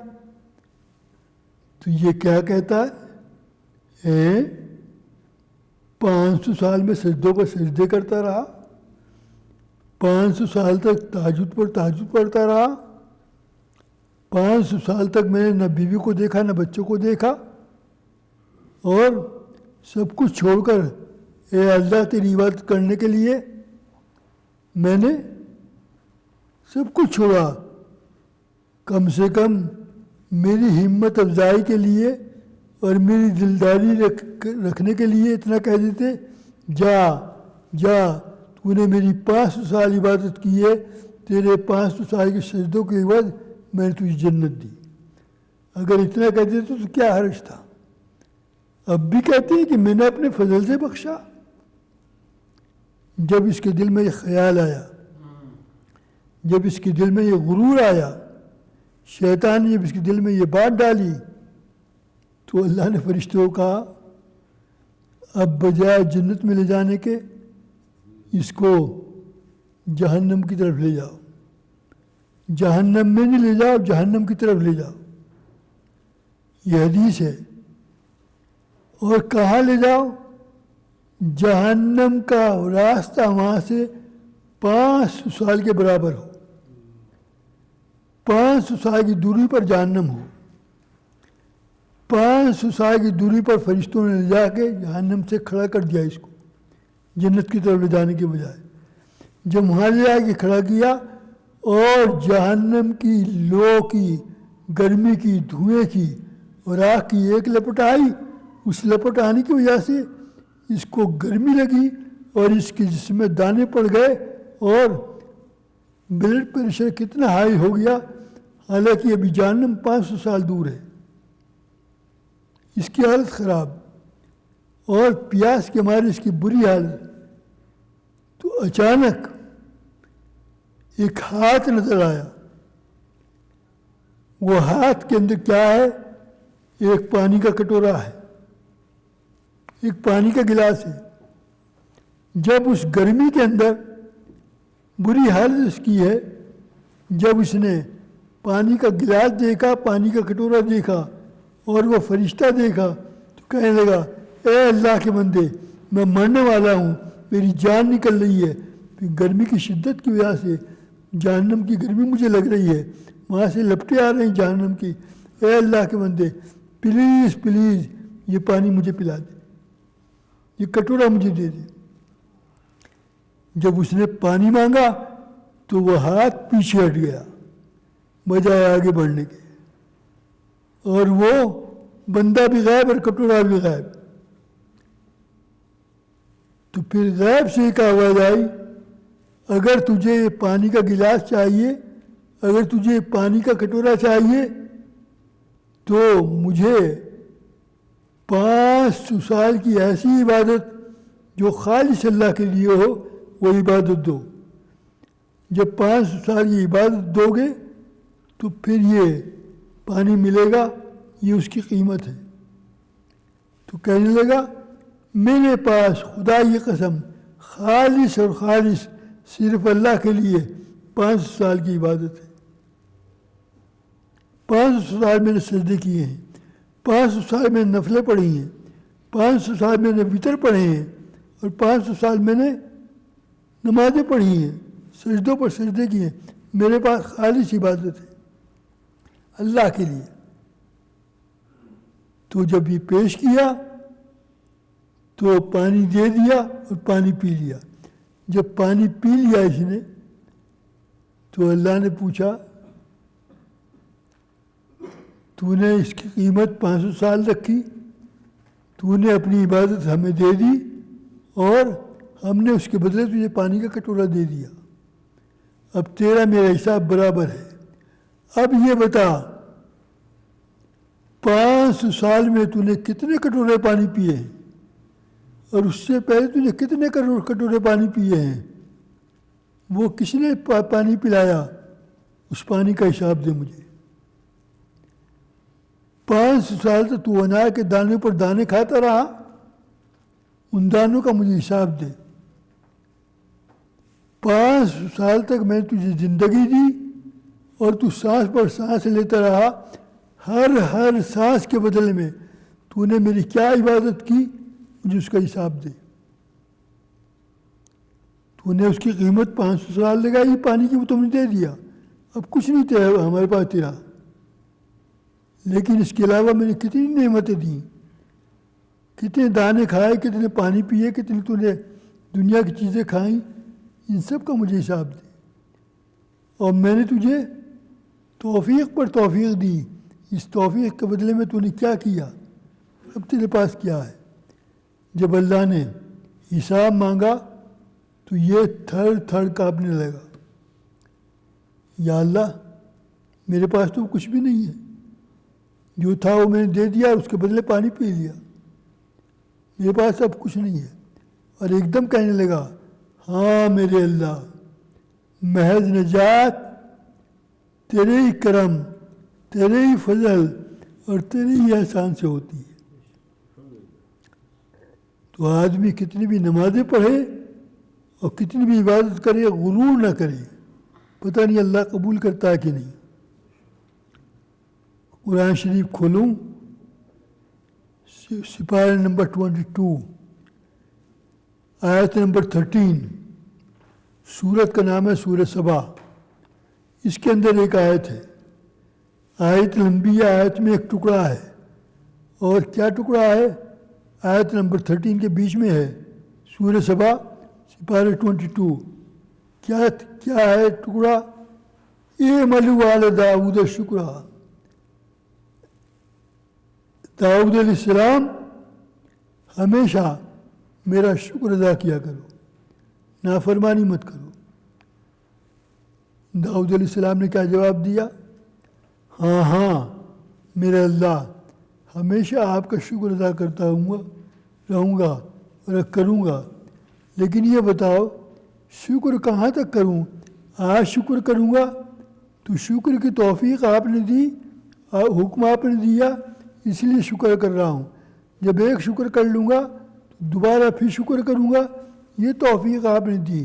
Speaker 1: تو یہ کیا کہتا ہے؟ 500 سال میں سجدوں پر سجدے کرتا رہا، 500 سال تک تہجد پر تہجد پڑھتا رہا، 500 سال تک میں نے نہ بیوی کو دیکھا نہ بچوں کو دیکھا، اور سب کچھ چھوڑ کر اے اللہ تیری عبادت کرنے کے لیے میں نے سب کچھ چھوڑا، کم سے کم میری ہمت افزائی کے لیے اور میری دلداری رکھنے کے لیے اتنا کہہ دیتے، جا جا تو نے میری 500 سال عبادت کی ہے، تیرے 500 سال کے سجدوں کے عوض میں نے تجھے جنت دی۔ اگر اتنا کہہ دیتے تو کیا حرج تھا؟ اب بھی کہتے ہیں کہ میں نے اپنے فضل سے بخشا۔ جب اس کے دل میں یہ خیال آیا، جب اس کے دل میں یہ غرور آیا، شیطان نے جب اس کے دل میں یہ بات ڈالی، تو اللہ نے فرشتوں کو کہا اب بجائے جنت میں لے جانے کے اس کو جہنم کی طرف لے جاؤ، جہنم میں نہیں لے جاؤ، جہنم کی طرف لے جاؤ۔ یہ حدیث ہے۔ اور کہاں لے جاؤ؟ جہنم کا راستہ وہاں سے 500 سال کے برابر ہو، 500 سال کی دوری پر جہنم ہو، 500 سال کی دوری پر فرشتوں نے لے جا کے جہنم سے کھڑا کر دیا اس کو، جنت کی طرف لے جانے کے بجائے۔ جب وہاں لے جا کے کھڑا کیا اور جہنم کی لو کی، گرمی کی، دھوئیں کی اور آگ کی ایک لپٹ آئی، اس لپٹ آنے کی وجہ سے اس کو گرمی لگی اور اس کے جسم میں دانے پڑ گئے اور بلڈ پریشر کتنا ہائی ہو گیا، حالانکہ ابھی جہنم 500 سال دور ہے۔ اس کی حالت خراب اور پیاس کے مارے اس کی بری حالت۔ تو اچانک ایک ہاتھ نظر آیا، وہ ہاتھ کے اندر کیا ہے؟ ایک پانی کا کٹورا ہے، ایک پانی کا گلاس ہے۔ جب اس گرمی کے اندر بری حالت اس کی ہے، جب اس نے پانی کا گلاس دیکھا، پانی کا کٹورا دیکھا اور وہ فرشتہ دیکھا تو کہنے لگا اے اللہ کے بندے، میں مرنے والا ہوں، میری جان نکل رہی ہے، گرمی کی شدت کی وجہ سے جہنم کی گرمی مجھے لگ رہی ہے، وہاں سے لپٹیں آ رہی ہیں جہنم کی، اے اللہ کے بندے پلیز پلیز یہ پانی مجھے پلا دے، یہ کٹورا مجھے دے دے۔ جب اس نے پانی مانگا تو وہ ہاتھ پیچھے ہٹ گیا بجائے آگے بڑھنے کے، اور وہ بندہ بھی غائب اور کٹورا بھی غائب۔ تو پھر غیب سے ایک آواز آئی، اگر تجھے پانی کا گلاس چاہیے، اگر تجھے پانی کا کٹورا چاہیے تو مجھے 500 سال کی ایسی عبادت جو خالص اللہ کے لیے ہو وہ عبادت دو۔ جب 500 سال کی عبادت دو گے تو پھر یہ پانی ملے گا، یہ اس کی قیمت ہے۔ تو کہنے لگا میرے پاس خدا کی قسم خالص اور خالص صرف اللہ کے لیے 500 سال کی عبادت ہے۔ 500 سال میں نے سجدے کیے ہیں، 500 سال میں نے نفلیں پڑھی ہیں، 500 سال میں نے وتر پڑھے ہیں، اور 500 سال میں نے نمازیں پڑھی ہیں، سجدوں پر سجدے کیے ہیں۔ میرے پاس خالص عبادت ہے اللہ کے لیے۔ تو جب یہ پیش کیا تو پانی دے دیا اور پانی پی لیا۔ جب پانی پی لیا اس نے تو اللہ نے پوچھا تو نے اس کی قیمت 500 سال رکھی، تو نے اپنی عبادت ہمیں دے دی اور ہم نے اس کے بدلے تجھے پانی کا کٹورا دے دیا، اب تیرا میرا حساب برابر ہے۔ اب یہ بتا 500 سال میں تو نے کتنے کٹورے پانی پیے ہیں، اور اس سے پہلے تو نے کتنے کٹورے پانی پیے ہیں، وہ کس نے پانی پلایا، اس پانی کا حساب دے مجھے۔ 500 سال تک تو انار کے دانے پر دانے کھاتا رہا، ان دانوں کا مجھے حساب دے۔ 500 سال تک میں نے تجھے زندگی دی اور تو سانس پر سانس لیتا رہا، ہر سانس کے بدلے میں تو نے میری کیا عبادت کی، مجھے اس کا حساب دے۔ تو نے اس کی قیمت 500 سال لگائی پانی کی، وہ تم نے دے دیا، اب کچھ نہیں تیرا ہمارے پاس تیرا، لیکن اس کے علاوہ میں نے کتنی نعمتیں دیں، کتنے دانے کھائے، کتنے پانی پیے، کتنی تو نے دنیا کی چیزیں کھائیں، ان سب کا مجھے حساب دے، اور میں نے تجھے توفیق پر توفیق دی، اس توفیق کے بدلے میں تو نے کیا کیا، اب تیرے پاس کیا ہے؟ جب اللہ نے حساب مانگا تو یہ تھر تھر کانپنے لگا، یا اللہ میرے پاس تو کچھ بھی نہیں ہے، جو تھا وہ میں نے دے دیا، اس کے بدلے پانی پی لیا، میرے پاس اب کچھ نہیں ہے۔ اور ایک دم کہنے لگا ہاں میرے اللہ، محض نجات تیرے ہی کرم، تیرے ہی فضل اور تیرے ہی احسان سے ہوتی ہے۔ تو آدمی کتنی بھی نمازیں پڑھے اور کتنی بھی عبادت کرے، غرور نہ کرے، پتہ نہیں اللہ قبول کرتا ہے کہ نہیں۔ قرآن شریف کھولوں، سپارہ نمبر 22، آیت نمبر 13، سورت کا نام ہے سورہ سبا، اس کے اندر ایک آیت ہے، آیت لمبی ہے، آیت میں ایک ٹکڑا ہے، اور کیا ٹکڑا ہے؟ آیت نمبر 13 کے بیچ میں ہے، سورہ سبا سپارہ 22، کیا ہے ٹکڑا؟ اعملوا آل داؤد شکرا، داؤد علیہ السلام ہمیشہ میرا شکر ادا کیا کرو، نافرمانی مت کرو۔ داؤد علیہ السلام نے کیا جواب دیا؟ ہاں ہاں میرے اللہ، ہمیشہ آپ کا شکر ادا کرتا رہوں گا اور کروں گا، لیکن یہ بتاؤ شکر کہاں تک کروں؟ آج شکر کروں گا تو شکر کی توفیق آپ نے دی، حکم آپ نے دیا، اس لیے شکر کر رہا ہوں، جب ایک شکر کر لوں گا تو دوبارہ پھر شکر کروں گا، یہ توفیق آپ نے دی،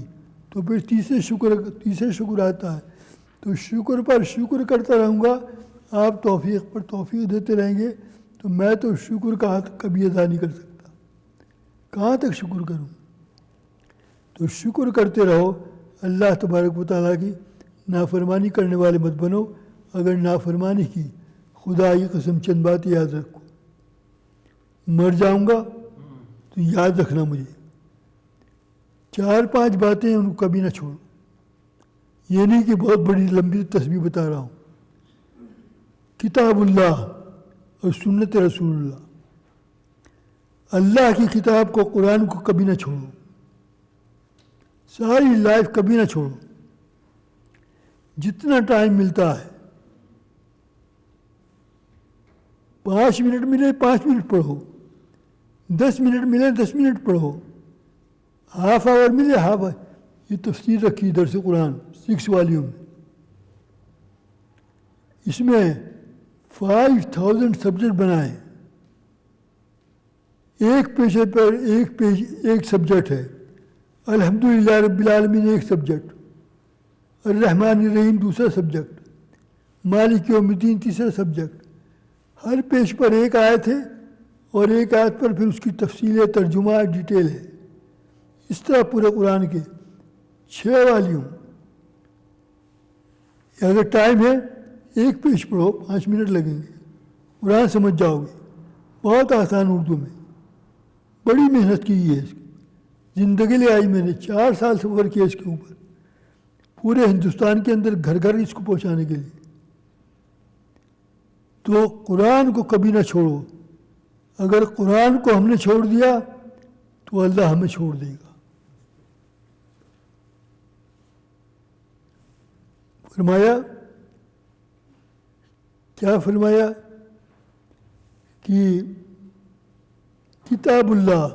Speaker 1: تو پھر تیسرے شکر آتا ہے، تو شکر پر شکر کرتا رہوں گا، آپ توفیق پر توفیق دیتے رہیں گے، تو میں تو شکر کہاں تک کبھی ادا نہیں کر سکتا، کہاں تک شکر کروں؟ تو شکر کرتے رہو، اللہ تبارک و تعالیٰ کی نافرمانی کرنے والے مت بنو۔ اگر نافرمانی کی، خدا کی قسم چند بات یاد رکھو، مر جاؤں گا تو یاد رکھنا مجھے، 4-5 باتیں ان کو کبھی نہ چھوڑو، یہ نہیں کہ بہت بڑی لمبی تسبیح بتا رہا ہوں، کتاب اللہ اور سنت رسول اللہ، اللہ کی کتاب کو، قرآن کو کبھی نہ چھوڑو، ساری لائف کبھی نہ چھوڑو، جتنا ٹائم ملتا ہے، 5 منٹ ملے 5 منٹ پڑھو، 10 منٹ ملے 10 منٹ پڑھو، ہاف آور ملے ہاف آور، یہ تفسیر رکھی درس قرآن 6 والیوم، اس میں 5000 سبجیکٹ بنائے، ایک پیج پر ایک سبجیکٹ ہے، الحمدللہ رب العالمین ایک سبجیکٹ، الرحمن الرحیم دوسرا سبجیکٹ، مالک یوم الدین تیسرا سبجیکٹ، ہر پیج پر ایک آیت ہے، اور ایک آیت پر پھر اس کی تفصیل ہے، ترجمہ ڈیٹیل ہے، اس طرح پورے قرآن کے 6 والیوم۔ اگر ٹائم ہے ایک پیج پڑھو، 5 منٹ لگیں گے، قرآن سمجھ جاؤ گے، بہت آسان اردو میں، بڑی محنت کی ہے اس کی، زندگی لے آئی میں نے، 4 سال سفر کیا اس کے اوپر، پورے ہندوستان کے اندر گھر گھر اس کو پہنچانے کے لیے۔ تو قرآن کو کبھی نہ چھوڑو، اگر قرآن کو ہم نے چھوڑ دیا تو اللہ ہمیں چھوڑ دے گا۔ فرمایا کیا فرمایا کہ کتاب اللہ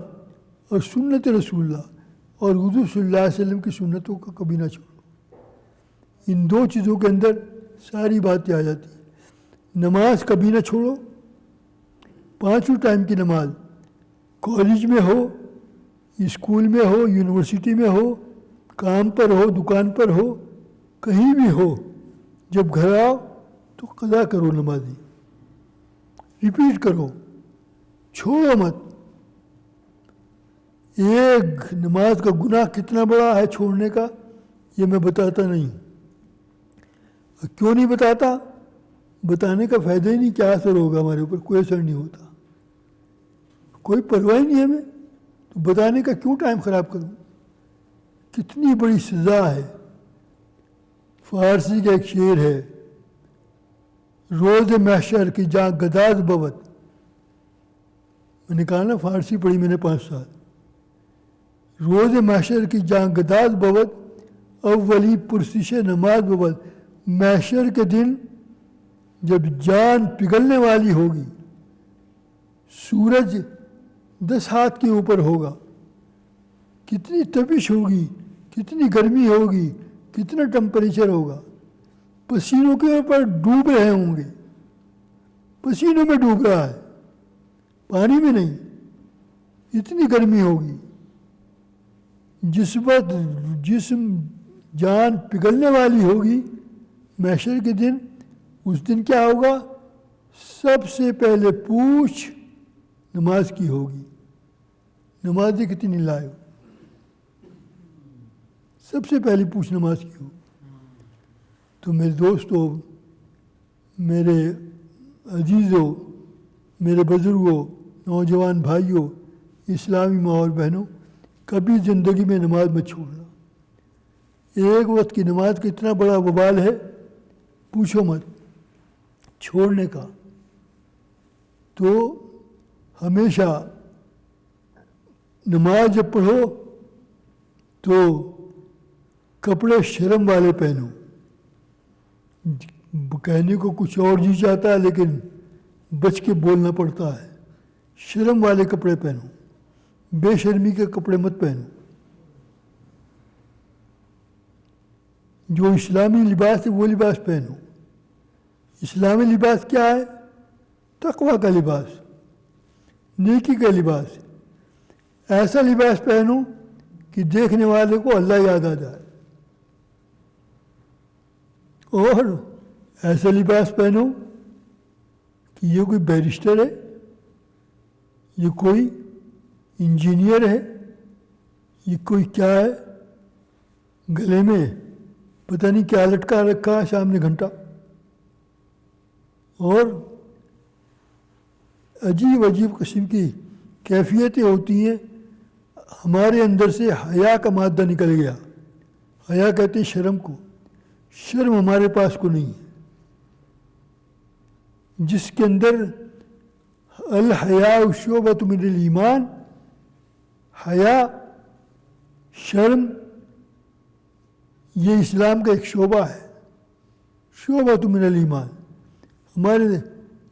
Speaker 1: اور سنت رسول اللہ اور حضور صلی اللہ علیہ وسلم کی سنتوں کو کبھی نہ چھوڑو، ان 2 چیزوں کے اندر ساری باتیں آ جاتی ہیں۔ نماز کبھی نہ چھوڑو، 5 ٹائم کی نماز، کالج میں ہو، اسکول میں ہو، یونیورسٹی میں ہو، کام پر ہو، دکان پر ہو، کہیں بھی ہو، جب گھر آؤ تو قضا کرو نمازی، ریپیٹ کرو، چھوڑو مت۔ ایک نماز کا گناہ کتنا بڑا ہے چھوڑنے کا یہ میں بتاتا نہیں ہوں. کیوں نہیں بتاتا؟ بتانے کا فائدہ ہی نہیں. کیا اثر ہوگا ہمارے اوپر؟ کوئی اثر نہیں ہوتا. کوئی پرواہ نہیں ہے ہمیں، تو بتانے کا کیوں ٹائم خراب کروں؟ کتنی بڑی سزا ہے. فارسی کا ایک شعر ہے، روز محشر کی جہاں گداز بود. میں نے کہا نا فارسی پڑھی میں نے 5 سال. روز محشر کی جہاں گداز بود، اولی پرسش نماز بود. محشر کے دن جب جان پگھلنے والی ہوگی، سورج 10 ہاتھ کے اوپر ہوگا، کتنی تپش ہوگی، کتنی گرمی ہوگی، کتنا ٹمپریچر ہوگا. پسینوں کے اوپر ڈوب رہے ہوں گے، پسینوں میں ڈوب رہا ہے، پانی میں نہیں. اتنی گرمی ہوگی. جس وقت جسم جان پگھلنے والی ہوگی محشر کے دن، اس دن کیا ہوگا؟ سب سے پہلے پوچھ نماز کی ہوگی. نمازیں کتنی لائے ہو؟ سب سے پہلی پوچھ نماز کی ہو. تو میرے دوستوں، میرے عزیزوں، میرے بزرگوں، نوجوان بھائیوں، اسلامی ماں اور بہنوں، کبھی زندگی میں نماز مت چھوڑنا. ایک وقت کی نماز کا اتنا بڑا وبال ہے، پوچھو مت چھوڑنے کا. تو ہمیشہ نماز جب پڑھو تو کپڑے شرم والے پہنو. کہنے کو کچھ اور جی چاہتا ہے لیکن بچ کے بولنا پڑتا ہے. شرم والے کپڑے پہنو، بے شرمی کے کپڑے مت پہنو. جو اسلامی لباس ہے وہ لباس پہنو. اسلامی لباس کیا ہے؟ تقویٰ کا لباس، نیکی کا لباس. ایسا لباس پہنو کہ دیکھنے والے کو اللہ یاد آ جائے. اور ایسا لباس پہنو کہ یہ کوئی بیرسٹر ہے، یہ کوئی انجینئر ہے، یہ کوئی کیا ہے، گلے میں پتہ نہیں کیا لٹکا رکھا ہے سامنے گھنٹہ. اور عجیب عجیب قسم کی کیفیتیں ہوتی ہیں. ہمارے اندر سے حیا کا مادہ نکل گیا. حیا کہتے ہیں شرم کو. شرم ہمارے پاس کو نہیں ہے. جس کے اندر الحیاء شعبۃ من الایمان، حیا، شرم، یہ اسلام کا ایک شعبہ ہے. شعبۃ من الایمان. ہمارے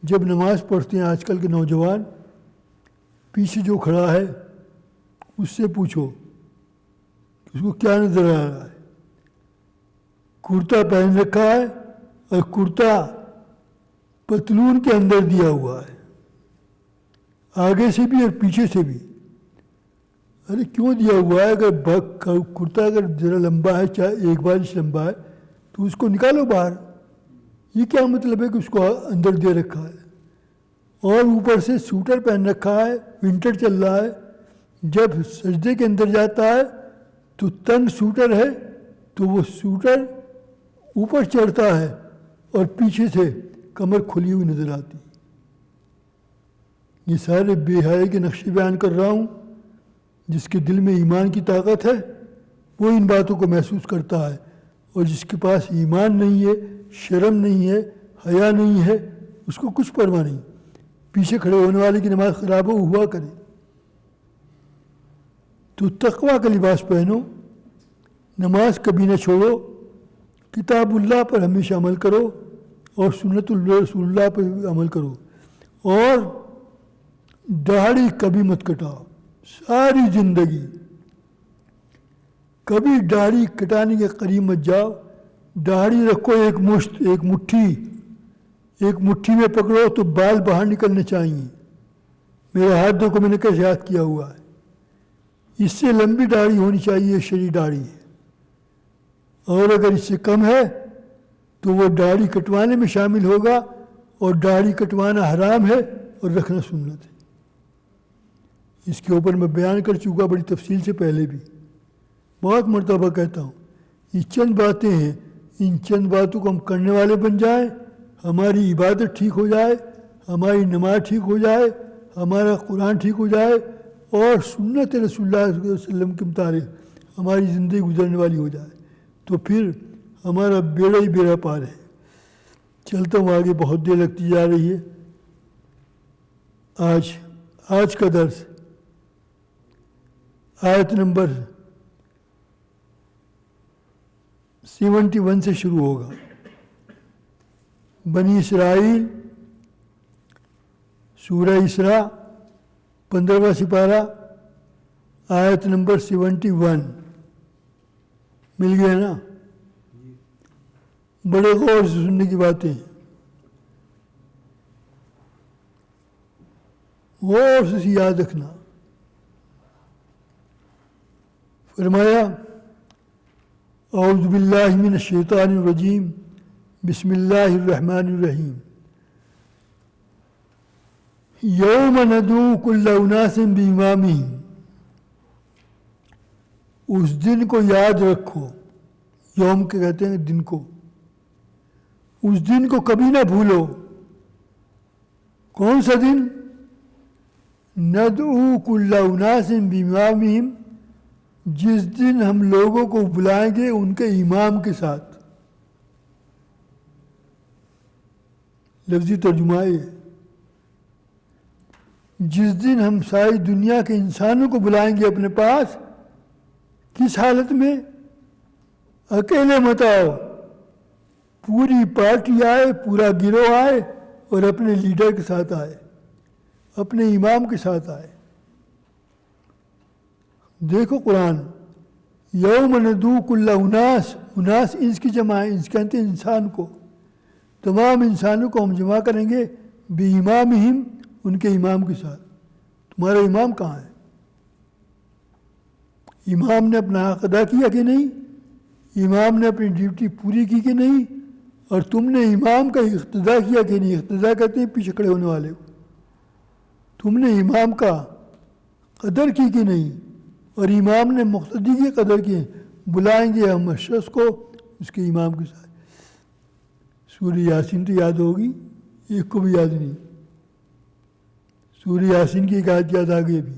Speaker 1: جب نماز پڑھتے ہیں آج کل کے نوجوان، پیچھے جو کھڑا ہے اس سے پوچھو کہ اس کو کیا نظر آ رہا ہے. کرتا پہن رکھا ہے اور کرتا پتلون کے اندر دیا ہوا ہے، آگے سے بھی اور پیچھے سے بھی. ارے کیوں دیا ہوا ہے؟ اگر کرتا اگر ذرا لمبا ہے، چاہے 1 انچ لمبا ہے، تو اس کو نکالو باہر. یہ کیا مطلب ہے کہ اس کو اندر دے رکھا ہے؟ اور اوپر سے سوٹر پہن رکھا ہے، ونٹر چل رہا ہے. جب سجدے کے اندر جاتا ہے تو تنگ سوٹر ہے تو وہ سوٹر اوپر چڑھتا ہے اور پیچھے سے کمر کھلی ہوئی نظر آتی. یہ سارے بے حیائی کے نقشے بیان کر رہا ہوں. جس کے دل میں ایمان کی طاقت ہے وہ ان باتوں کو محسوس کرتا ہے، اور جس کے پاس ایمان نہیں ہے، شرم نہیں ہے، حیا نہیں ہے، اس کو کچھ پرواہ نہیں. پیچھے کھڑے ہونے والے کی نماز خراب ہوا کرے. تو تقویٰ کا لباس پہنو، نماز کبھی نہ چھوڑو، کتاب اللہ پر ہمیشہ عمل کرو اور سنت رسول اللہ پر عمل کرو. اور داڑھی کبھی مت کٹاؤ ساری زندگی. کبھی داڑھی کٹانے کے قریب مت جاؤ. داڑھی رکھو ایک مشت، ایک مٹھی میں پکڑو تو بال باہر نکلنے چاہیے. میرے ہاتھ دیکھو میں نے کیسے یاد کیا ہوا ہے. اس سے لمبی داڑھی ہونی چاہیے، شرعی داڑھی ہے. اور اگر اس سے کم ہے تو وہ داڑھی کٹوانے میں شامل ہوگا، اور داڑھی کٹوانا حرام ہے اور رکھنا سنت ہے. اس کے اوپر میں بیان کر چکا بڑی تفصیل سے پہلے بھی، بہت مرتبہ کہتا ہوں، یہ چند باتیں ہیں، ان چند باتوں کو ہم کرنے والے بن جائیں، ہماری عبادت ٹھیک ہو جائے، ہماری نماز ٹھیک ہو جائے، ہمارا قرآن ٹھیک ہو جائے، اور سنت رسول اللہ صلی اللہ علیہ وسلم کے مطابق ہماری زندگی گزرنے والی ہو جائے، تو پھر ہمارا بیڑا ہی بیڑا پار ہے۔ چلتا ہوں آگے، بہت دیر لگتی جا رہی ہے۔ آج کا درس آیت نمبر 71 سے شروع ہوگا۔ بنی اسرائیل، سورہ اسراء، 15واں سپارہ، آیت نمبر 71۔ مل گیا نا؟ بڑے غور سے سننے کی باتیں ہیں، غور سے یاد رکھنا۔ فرمایا اعوذ باللہ من الشیطان الرجیم، بسم اللہ الرحمن الرحیم۔ یوم ندعو کل اناس بامامہم، اس دن کو یاد رکھو، یوم کے کہتے ہیں دن کو، اس دن کو کبھی نہ بھولو۔ کون سا دن؟ ندعو کل اناس بامامہم، جس دن ہم لوگوں کو بلائیں گے ان کے امام کے ساتھ۔ لفظی ترجمہ ہے، جس دن ہم ساری دنیا کے انسانوں کو بلائیں گے اپنے پاس، کس حالت میں؟ اکیلے مت آؤ، پوری پارٹی آئے، پورا گروہ آئے، اور اپنے لیڈر کے ساتھ آئے، اپنے امام کے ساتھ آئے۔ دیکھو قرآن، یوم ندعو کل اناس، اناس انس کی جمع ہے، انس کہتے ہیں انسان کو، تمام انسانوں کو ہم جمع کریں گے بامامہم، ان کے امام کے ساتھ۔ تمہارا امام کہاں ہے؟ امام نے اپنا حق ادا کیا کہ نہیں؟ امام نے اپنی ڈیوٹی پوری کی کہ نہیں؟ اور تم نے امام کا اقتداء کیا کہ نہیں؟ اقتداء کہتے ہیں پیچھے کھڑے ہونے والے کو۔ تم نے امام کا قدر کی کہ نہیں؟ اور امام نے مقتدی کی قدر کی۔ بلائیں گے ہم شخص کو اس کے امام کے ساتھ۔ سورہ یاسین تو یاد ہوگی، ایک کو بھی یاد نہیں۔ سورہ یاسین کی ایک آیت یاد آ گئی ابھی،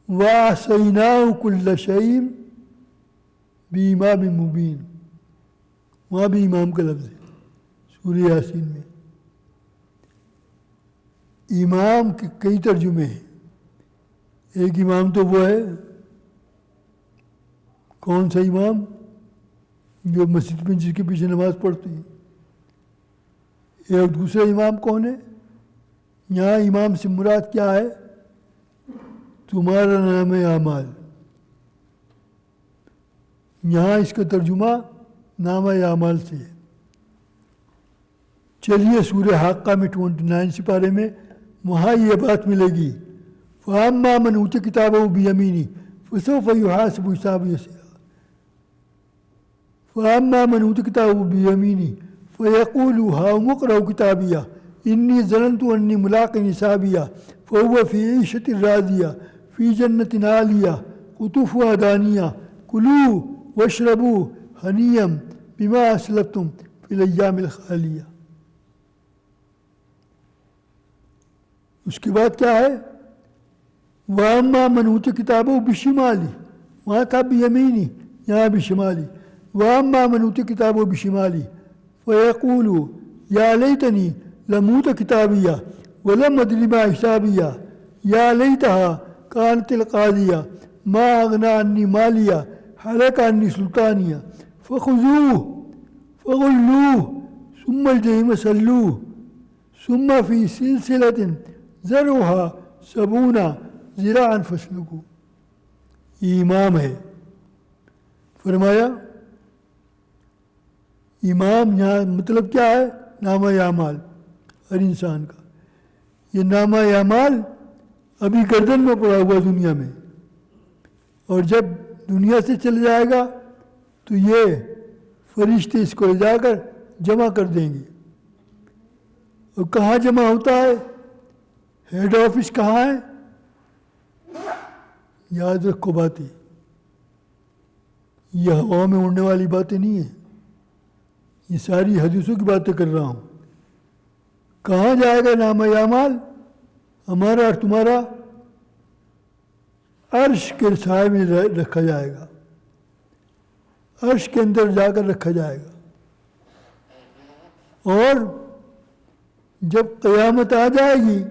Speaker 1: وَأَحْصَيْنَاهُ كُلَّ شَيْءٍ بِإِمَامٍ مُبِينٍ، وہاں بھی امام کا لفظ ہے سورہ یاسین میں۔ امام کے کئی ترجمے ہیں۔ ایک امام تو وہ ہے، کون سا امام؟ جو مسجد میں جس کے پیچھے نماز پڑھتے ہیں۔ ایک دوسرا امام کون ہے؟ یہاں امام سے مراد کیا ہے؟ تمہارا نام اعمال۔ یہاں اس کا ترجمہ نام اعمال سے ہے۔ چلیے سورہ حاقہ میں 29 سپارے میں وہاں یہ بات ملے گی، فَأَمَّا مَنْ أُوتِیَ کِتَابَهُ بِیَمِینِهِ فَسَوْفَ يُحَاسَبُ حِسَابًا یسیرا۔ فَأَمَّا مَنْ أُوتِیَ کِتَابَهُ بِیَمِینِهِ فَیَقُولُ هَاؤُمُ اقْرَءُوا کِتَابِیَهْ إِنِّی ظَنَنْتُ أَنِّی مُلَاقٍ حِسَابِیَهْ فَهُوَ فِی عِیشَةٍ رَاضِیَةٍ فِی جَنَّةٍ عَالِیَةٍ قُطُوفُهَا دَانِیَةٌ کُلُوا وَاشْرَبُوا ہَنِیًّا بِمَا أَسْلَفْتُمْ فِی الْأَیَّامِ الْخَالِیَةِ۔ اس کے بعد کیا ہے؟ وَأَمَّا مَنْ أُوتِیَ کِتَابَهُ بِشِمَالِهِ، وہاں تھا بِیَمِینِهِ، یہاں بِشِمَالِهِ۔ وَأَمَّا مَنْ أُوتِیَ کِتَابَهُ بِشِمَالِهِ فَیَقُولُ یا لیتنی لم أُوتَ کِتَابِیَهْ وَلَمْ أَدْرِ مَا حِسَابِیَهْ یا لیتہا کانت القاضیہ ما أغنى عنی مالیہ ہلک عنی سلطانیہ فخذوه فغلوه ثم الجحیم صلوه ثم فی سلسلۃ ذرعها 70 ذراعا فاسلکوہ۔ یہ امام ہے۔ فرمایا امام یہاں مطلب کیا ہے؟ نامہ اعمال ہر انسان کا۔ یہ نامہ اعمال ابھی گردن میں پڑا ہوا دنیا میں، اور جب دنیا سے چل جائے گا تو یہ فرشتے اس کو لے جا کر جمع کر دیں گے۔ اور کہاں جمع ہوتا ہے؟ ہیڈ آفس کہاں ہے؟ یاد رکھو باتیں، یہ ہوا میں اڑنے والی باتیں نہیں ہیں، یہ ساری حدیثوں کی باتیں کر رہا ہوں۔ کہاں جائے گا نام اعمال ہمارا اور تمہارا؟ عرش کے سائے میں رکھا جائے گا، عرش کے اندر جا کر رکھا جائے گا، اور جب قیامت آ جائے گی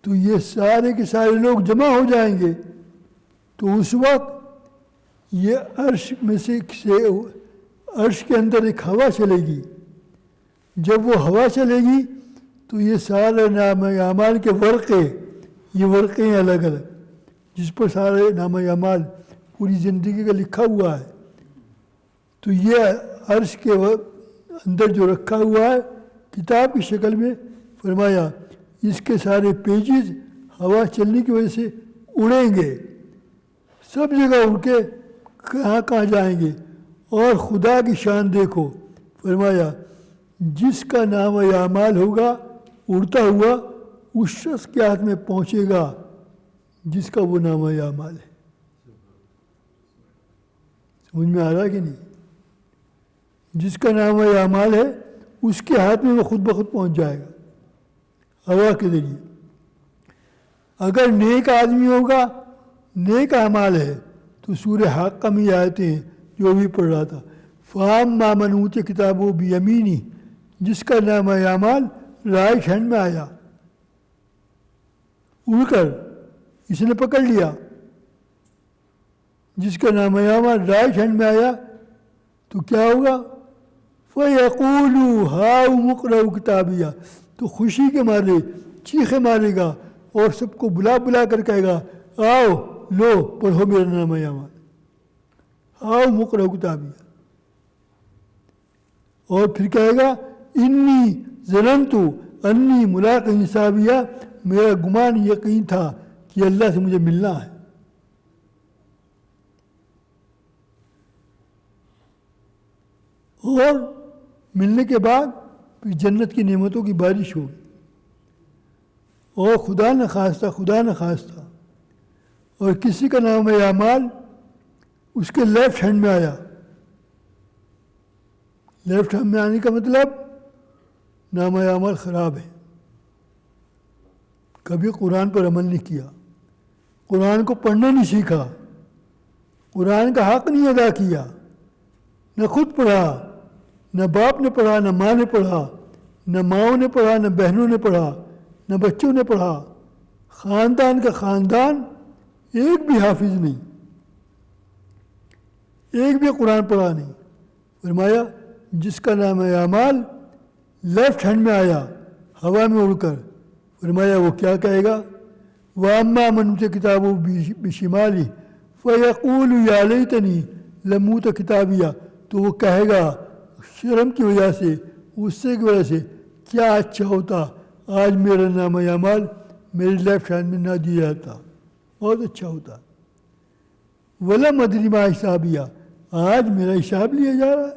Speaker 1: تو یہ سارے کے سارے لوگ جمع ہو جائیں گے، تو اس وقت یہ عرش میں سے عرش کے اندر ایک ہوا چلے گی، جب وہ ہوا چلے گی تو یہ سارے نام اعمال کے ورقے، یہ ورقے ہیں الگ الگ جس پر سارے نام اعمال پوری زندگی کا لکھا ہوا ہے، تو یہ عرش کے اندر جو رکھا ہوا ہے کتاب کی شکل میں، فرمایا اس کے سارے پیجز ہوا چلنے کی وجہ سے اڑیں گے، سب جگہ اڑ کے کہاں کہاں جائیں گے۔ اور خدا کی شان دیکھو، فرمایا جس کا نام اعمال ہوگا اڑتا ہوا اس شخص کے ہاتھ میں پہنچے گا جس کا وہ نام اعمال ہے۔ سمجھ میں آ رہا کہ نہیں؟ جس کا نام اعمال ہے اس کے ہاتھ میں وہ خود بخود پہنچ جائے گا ہوا کے ذریعے۔ اگر نیک آدمی ہوگا، نیک اعمال ہے، تو سورہ حاقہ میں یہ آیتیں ہیں جو بھی پڑھ رہا تھا، فَأَمَّا مَنْ أُوتِیَ کِتَابَهُ بِیَمِینِهِ، جس کا نام اعمال رائٹ ہینڈ میں آیا، اڑ کر اس نے پکڑ لیا، جس کا نام اعمال رائٹ ہینڈ میں آیا تو کیا ہوگا؟ فَيَقُولُ هَاؤُمُ اقْرَءُوا کِتَابِیَہ، تو خوشی کے مارے چیخے مارے گا اور سب کو بلا بلا کر کہے گا آؤ لو پڑھو میرا نام اعمال، ہاؤم اقرءوا کتابیہ، اور پھر کہے گا انی ظننت انی ملاق حسابیہ، میرا گمان یقین تھا کہ اللہ سے مجھے ملنا ہے۔ اور ملنے کے بعد پھر جنت کی نعمتوں کی بارش ہوگی، اور خدا نہ خواستہ اور کسی کا نام اعمال اس کے لیفٹ ہینڈ میں آیا، لیفٹ ہینڈ میں آنے کا مطلب نام اعمال خراب ہے، کبھی قرآن پر عمل نہیں کیا، قرآن کو پڑھنا نہیں سیکھا، قرآن کا حق نہیں ادا کیا، نہ خود پڑھا، نہ باپ نے پڑھا، نہ ماں نے پڑھا، نہ ماؤں نے پڑھا، نہ بہنوں نے پڑھا، نہ بچوں نے پڑھا، خاندان کا خاندان ایک بھی حافظ نہیں، ایک بھی قرآن پڑھا نہیں۔ فرمایا جس کا نام اعمال لیفٹ ہینڈ میں آیا ہوا میں اڑ کر، فرمایا وہ کیا کہے گا؟ وَأَمَّا مَنْ أُوتِیَ کِتَابَهُ بِشِمَالِهِ فَيَقُولُ يَا لَیتَنِی لَمْ أُوتَ کِتَابِیَہ، تو وہ کہے گا شرم کی وجہ سے، غصے کی وجہ سے، کیا اچھا ہوتا آج میرا نام اعمال میرے لیفٹ ہینڈ میں نہ دیا جاتا، بہت اچھا ہوتا۔ وَلَمْ أَدْرِ مَا حِسَابِیہ، آج میرا حساب لیا جا رہا ہے،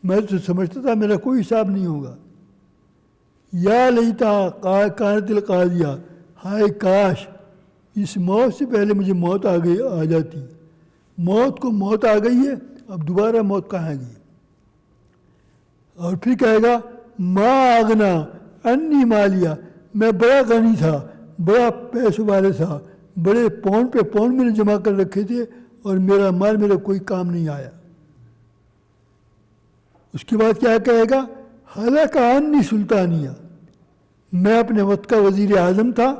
Speaker 1: میں تو سمجھتا تھا میرا کوئی حساب نہیں ہوگا۔ یا لیتا کانت القاضیہ، ہائے کاش اس موت سے پہلے مجھے موت آ جاتی، موت کو موت آ گئی ہے، اب دوبارہ موت کہاں گئی؟ اور پھر کہے گا ما اغنا انی مالیہ، میں بڑا غنی تھا، بڑا پیسوں والے تھا، بڑے پاؤنڈ پہ پاؤنڈ میں نے جمع کر رکھے تھے اور میرا مال میرا کوئی کام نہیں آیا۔ اس کے بعد کیا کہے گا؟ ہلاک عنی سلطانیہ، میں اپنے وقت کا وزیر اعظم تھا،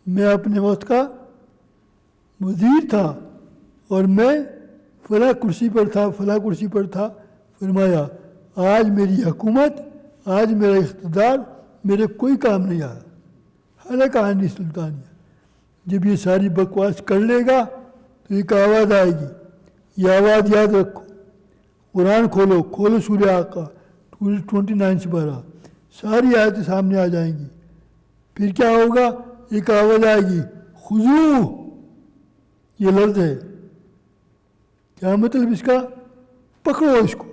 Speaker 1: میں اپنے وقت کا وزیر تھا، اور میں فلاں کرسی پر تھا، فلاں کرسی پر تھا۔ فرمایا آج میری حکومت، آج میرا اقتدار میرے کوئی کام نہیں آیا، ہلاک عنی سلطانیہ۔ جب یہ ساری بکواس کر لے گا تو ایک آواز آئے گی، یہ آواز یاد رکھو، قرآن کھولو سورہ آقا 29 سے 12، ساری آیتیں سامنے آ جائیں گی۔ پھر کیا ہوگا؟ ایک آواز آئے گی خذوہ، یہ لفظ ہے، کیا مطلب اس کا؟ پکڑو اس کو۔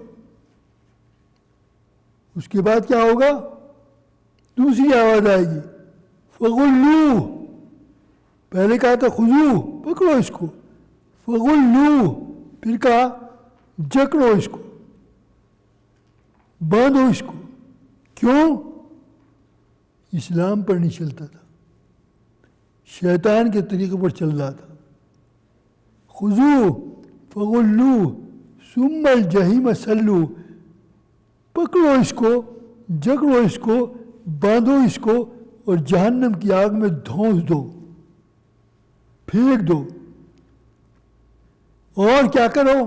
Speaker 1: اس کے بعد کیا ہوگا؟ دوسری آواز آئے گی فغلو، پہلے کہا تھا خذو، پکڑو اس کو، فغلو پھر کہا جکڑو اس کو، باندھو اس کو. کیوں؟ اسلام پر نہیں چلتا تھا، شیطان کے طریقے پر چل رہا تھا. خذو فغلو ثم الجحیم صلو، پکڑو اس کو، جکڑو اس کو، باندھو اس کو اور جہنم کی آگ میں دھونس دو، پھینک دو. اور کیا کرو؟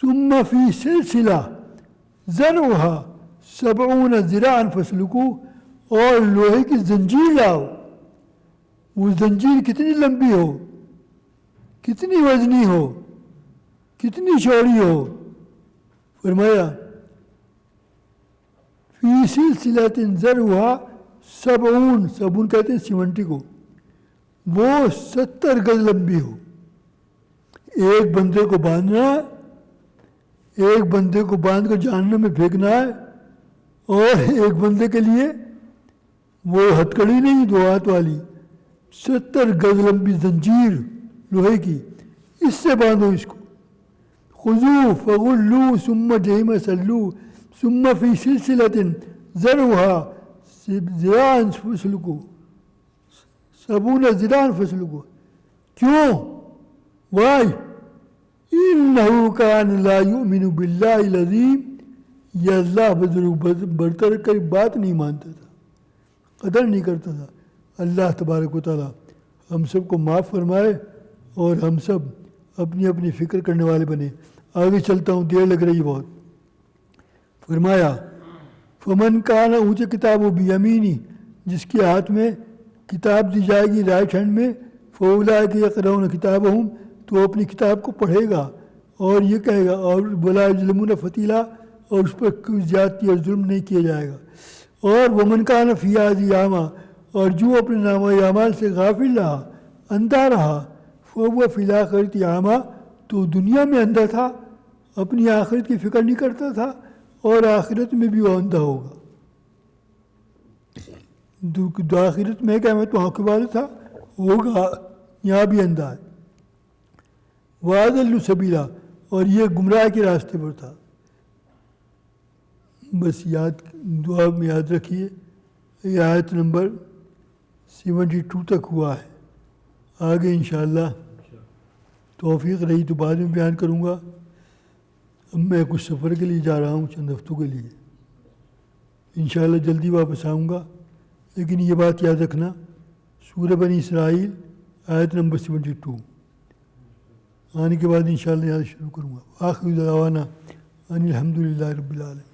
Speaker 1: ثم فی سلسلہ ذرعہا 70 ذراعا فاسلکو، اور لوہے کی زنجیر لاؤ. وہ زنجیر کتنی لمبی ہو، کتنی وزنی ہو، کتنی چوڑی ہو؟ فرمایا فی سلسلۃ ذرعہا 70، 70 کہتے ہیں 70 کو، وہ 70 گز لمبی ہو. ایک بندے کو باندھنا ہے، ایک بندے کو باندھ کر جہنم میں پھینکنا ہے، اور ایک بندے کے لیے وہ ہتھکڑی نہیں 2 ہاتھ والی، 70 گز لمبی زنجیر لوہے کی، اس سے باندھو اس کو. خذو فغلو ثم جحیم صلو ثم فی سلسلۃ ذرعہا ذراعا فاسلکو 70 ذراعا فاسلکو. کیوں؟ وائی انہ کان لا یؤمن باللہ العظیم، یہ اللہ برتر کی بات نہیں مانتا تھا، قدر نہیں کرتا تھا. اللہ تبارک و تعالی ہم سب کو معاف فرمائے اور ہم سب اپنی اپنی فکر کرنے والے بنے. آگے چلتا ہوں، دیر لگ رہی بہت. فرمایا فمن کان اونچے کتاب و بیمینی، جس کے ہاتھ میں کتاب دی جائے گی رائٹ ہینڈ میں، فاولئک یقرؤون کتابہم، تو اپنی کتاب کو پڑھے گا اور یہ کہے گا، اور ولا یظلمون فتیلا، اور اس پر کوئی زیادتی اور ظلم نہیں کیا جائے گا. اور ومن کان فی ہذہ اعمی، اور جو اپنے نامہ اعمال سے غافل رہا، اندھا رہا، فہو فی الآخرۃ اعمی، تو دنیا میں اندھا تھا، اپنی آخرت کی فکر نہیں کرتا تھا، اور آخرت میں بھی وہ اندھا ہوگا. آخرت میں کہ میں تو آنکھوں والا تھا، ہوگا یہاں بھی اندھا ہے. وَأَضَلُّ سَبِيلًا، اور یہ گمراہ کے راستے پر تھا. بس دعا میں یاد رکھیے، یہ آیت نمبر 72 تک ہوا ہے. آگے انشاءاللہ توفیق رہی تو بعد میں بیان کروں گا. اب میں کچھ سفر کے لیے جا رہا ہوں، چند ہفتوں کے لیے. انشاءاللہ جلدی واپس آؤں گا، لیکن یہ بات یاد رکھنا، سورہ بنی اسرائیل آیت نمبر 72 آنے کے بعد انشاءاللہ یاد شروع کروں گا. آخر دعوانا ان الحمدللہ رب العالمین.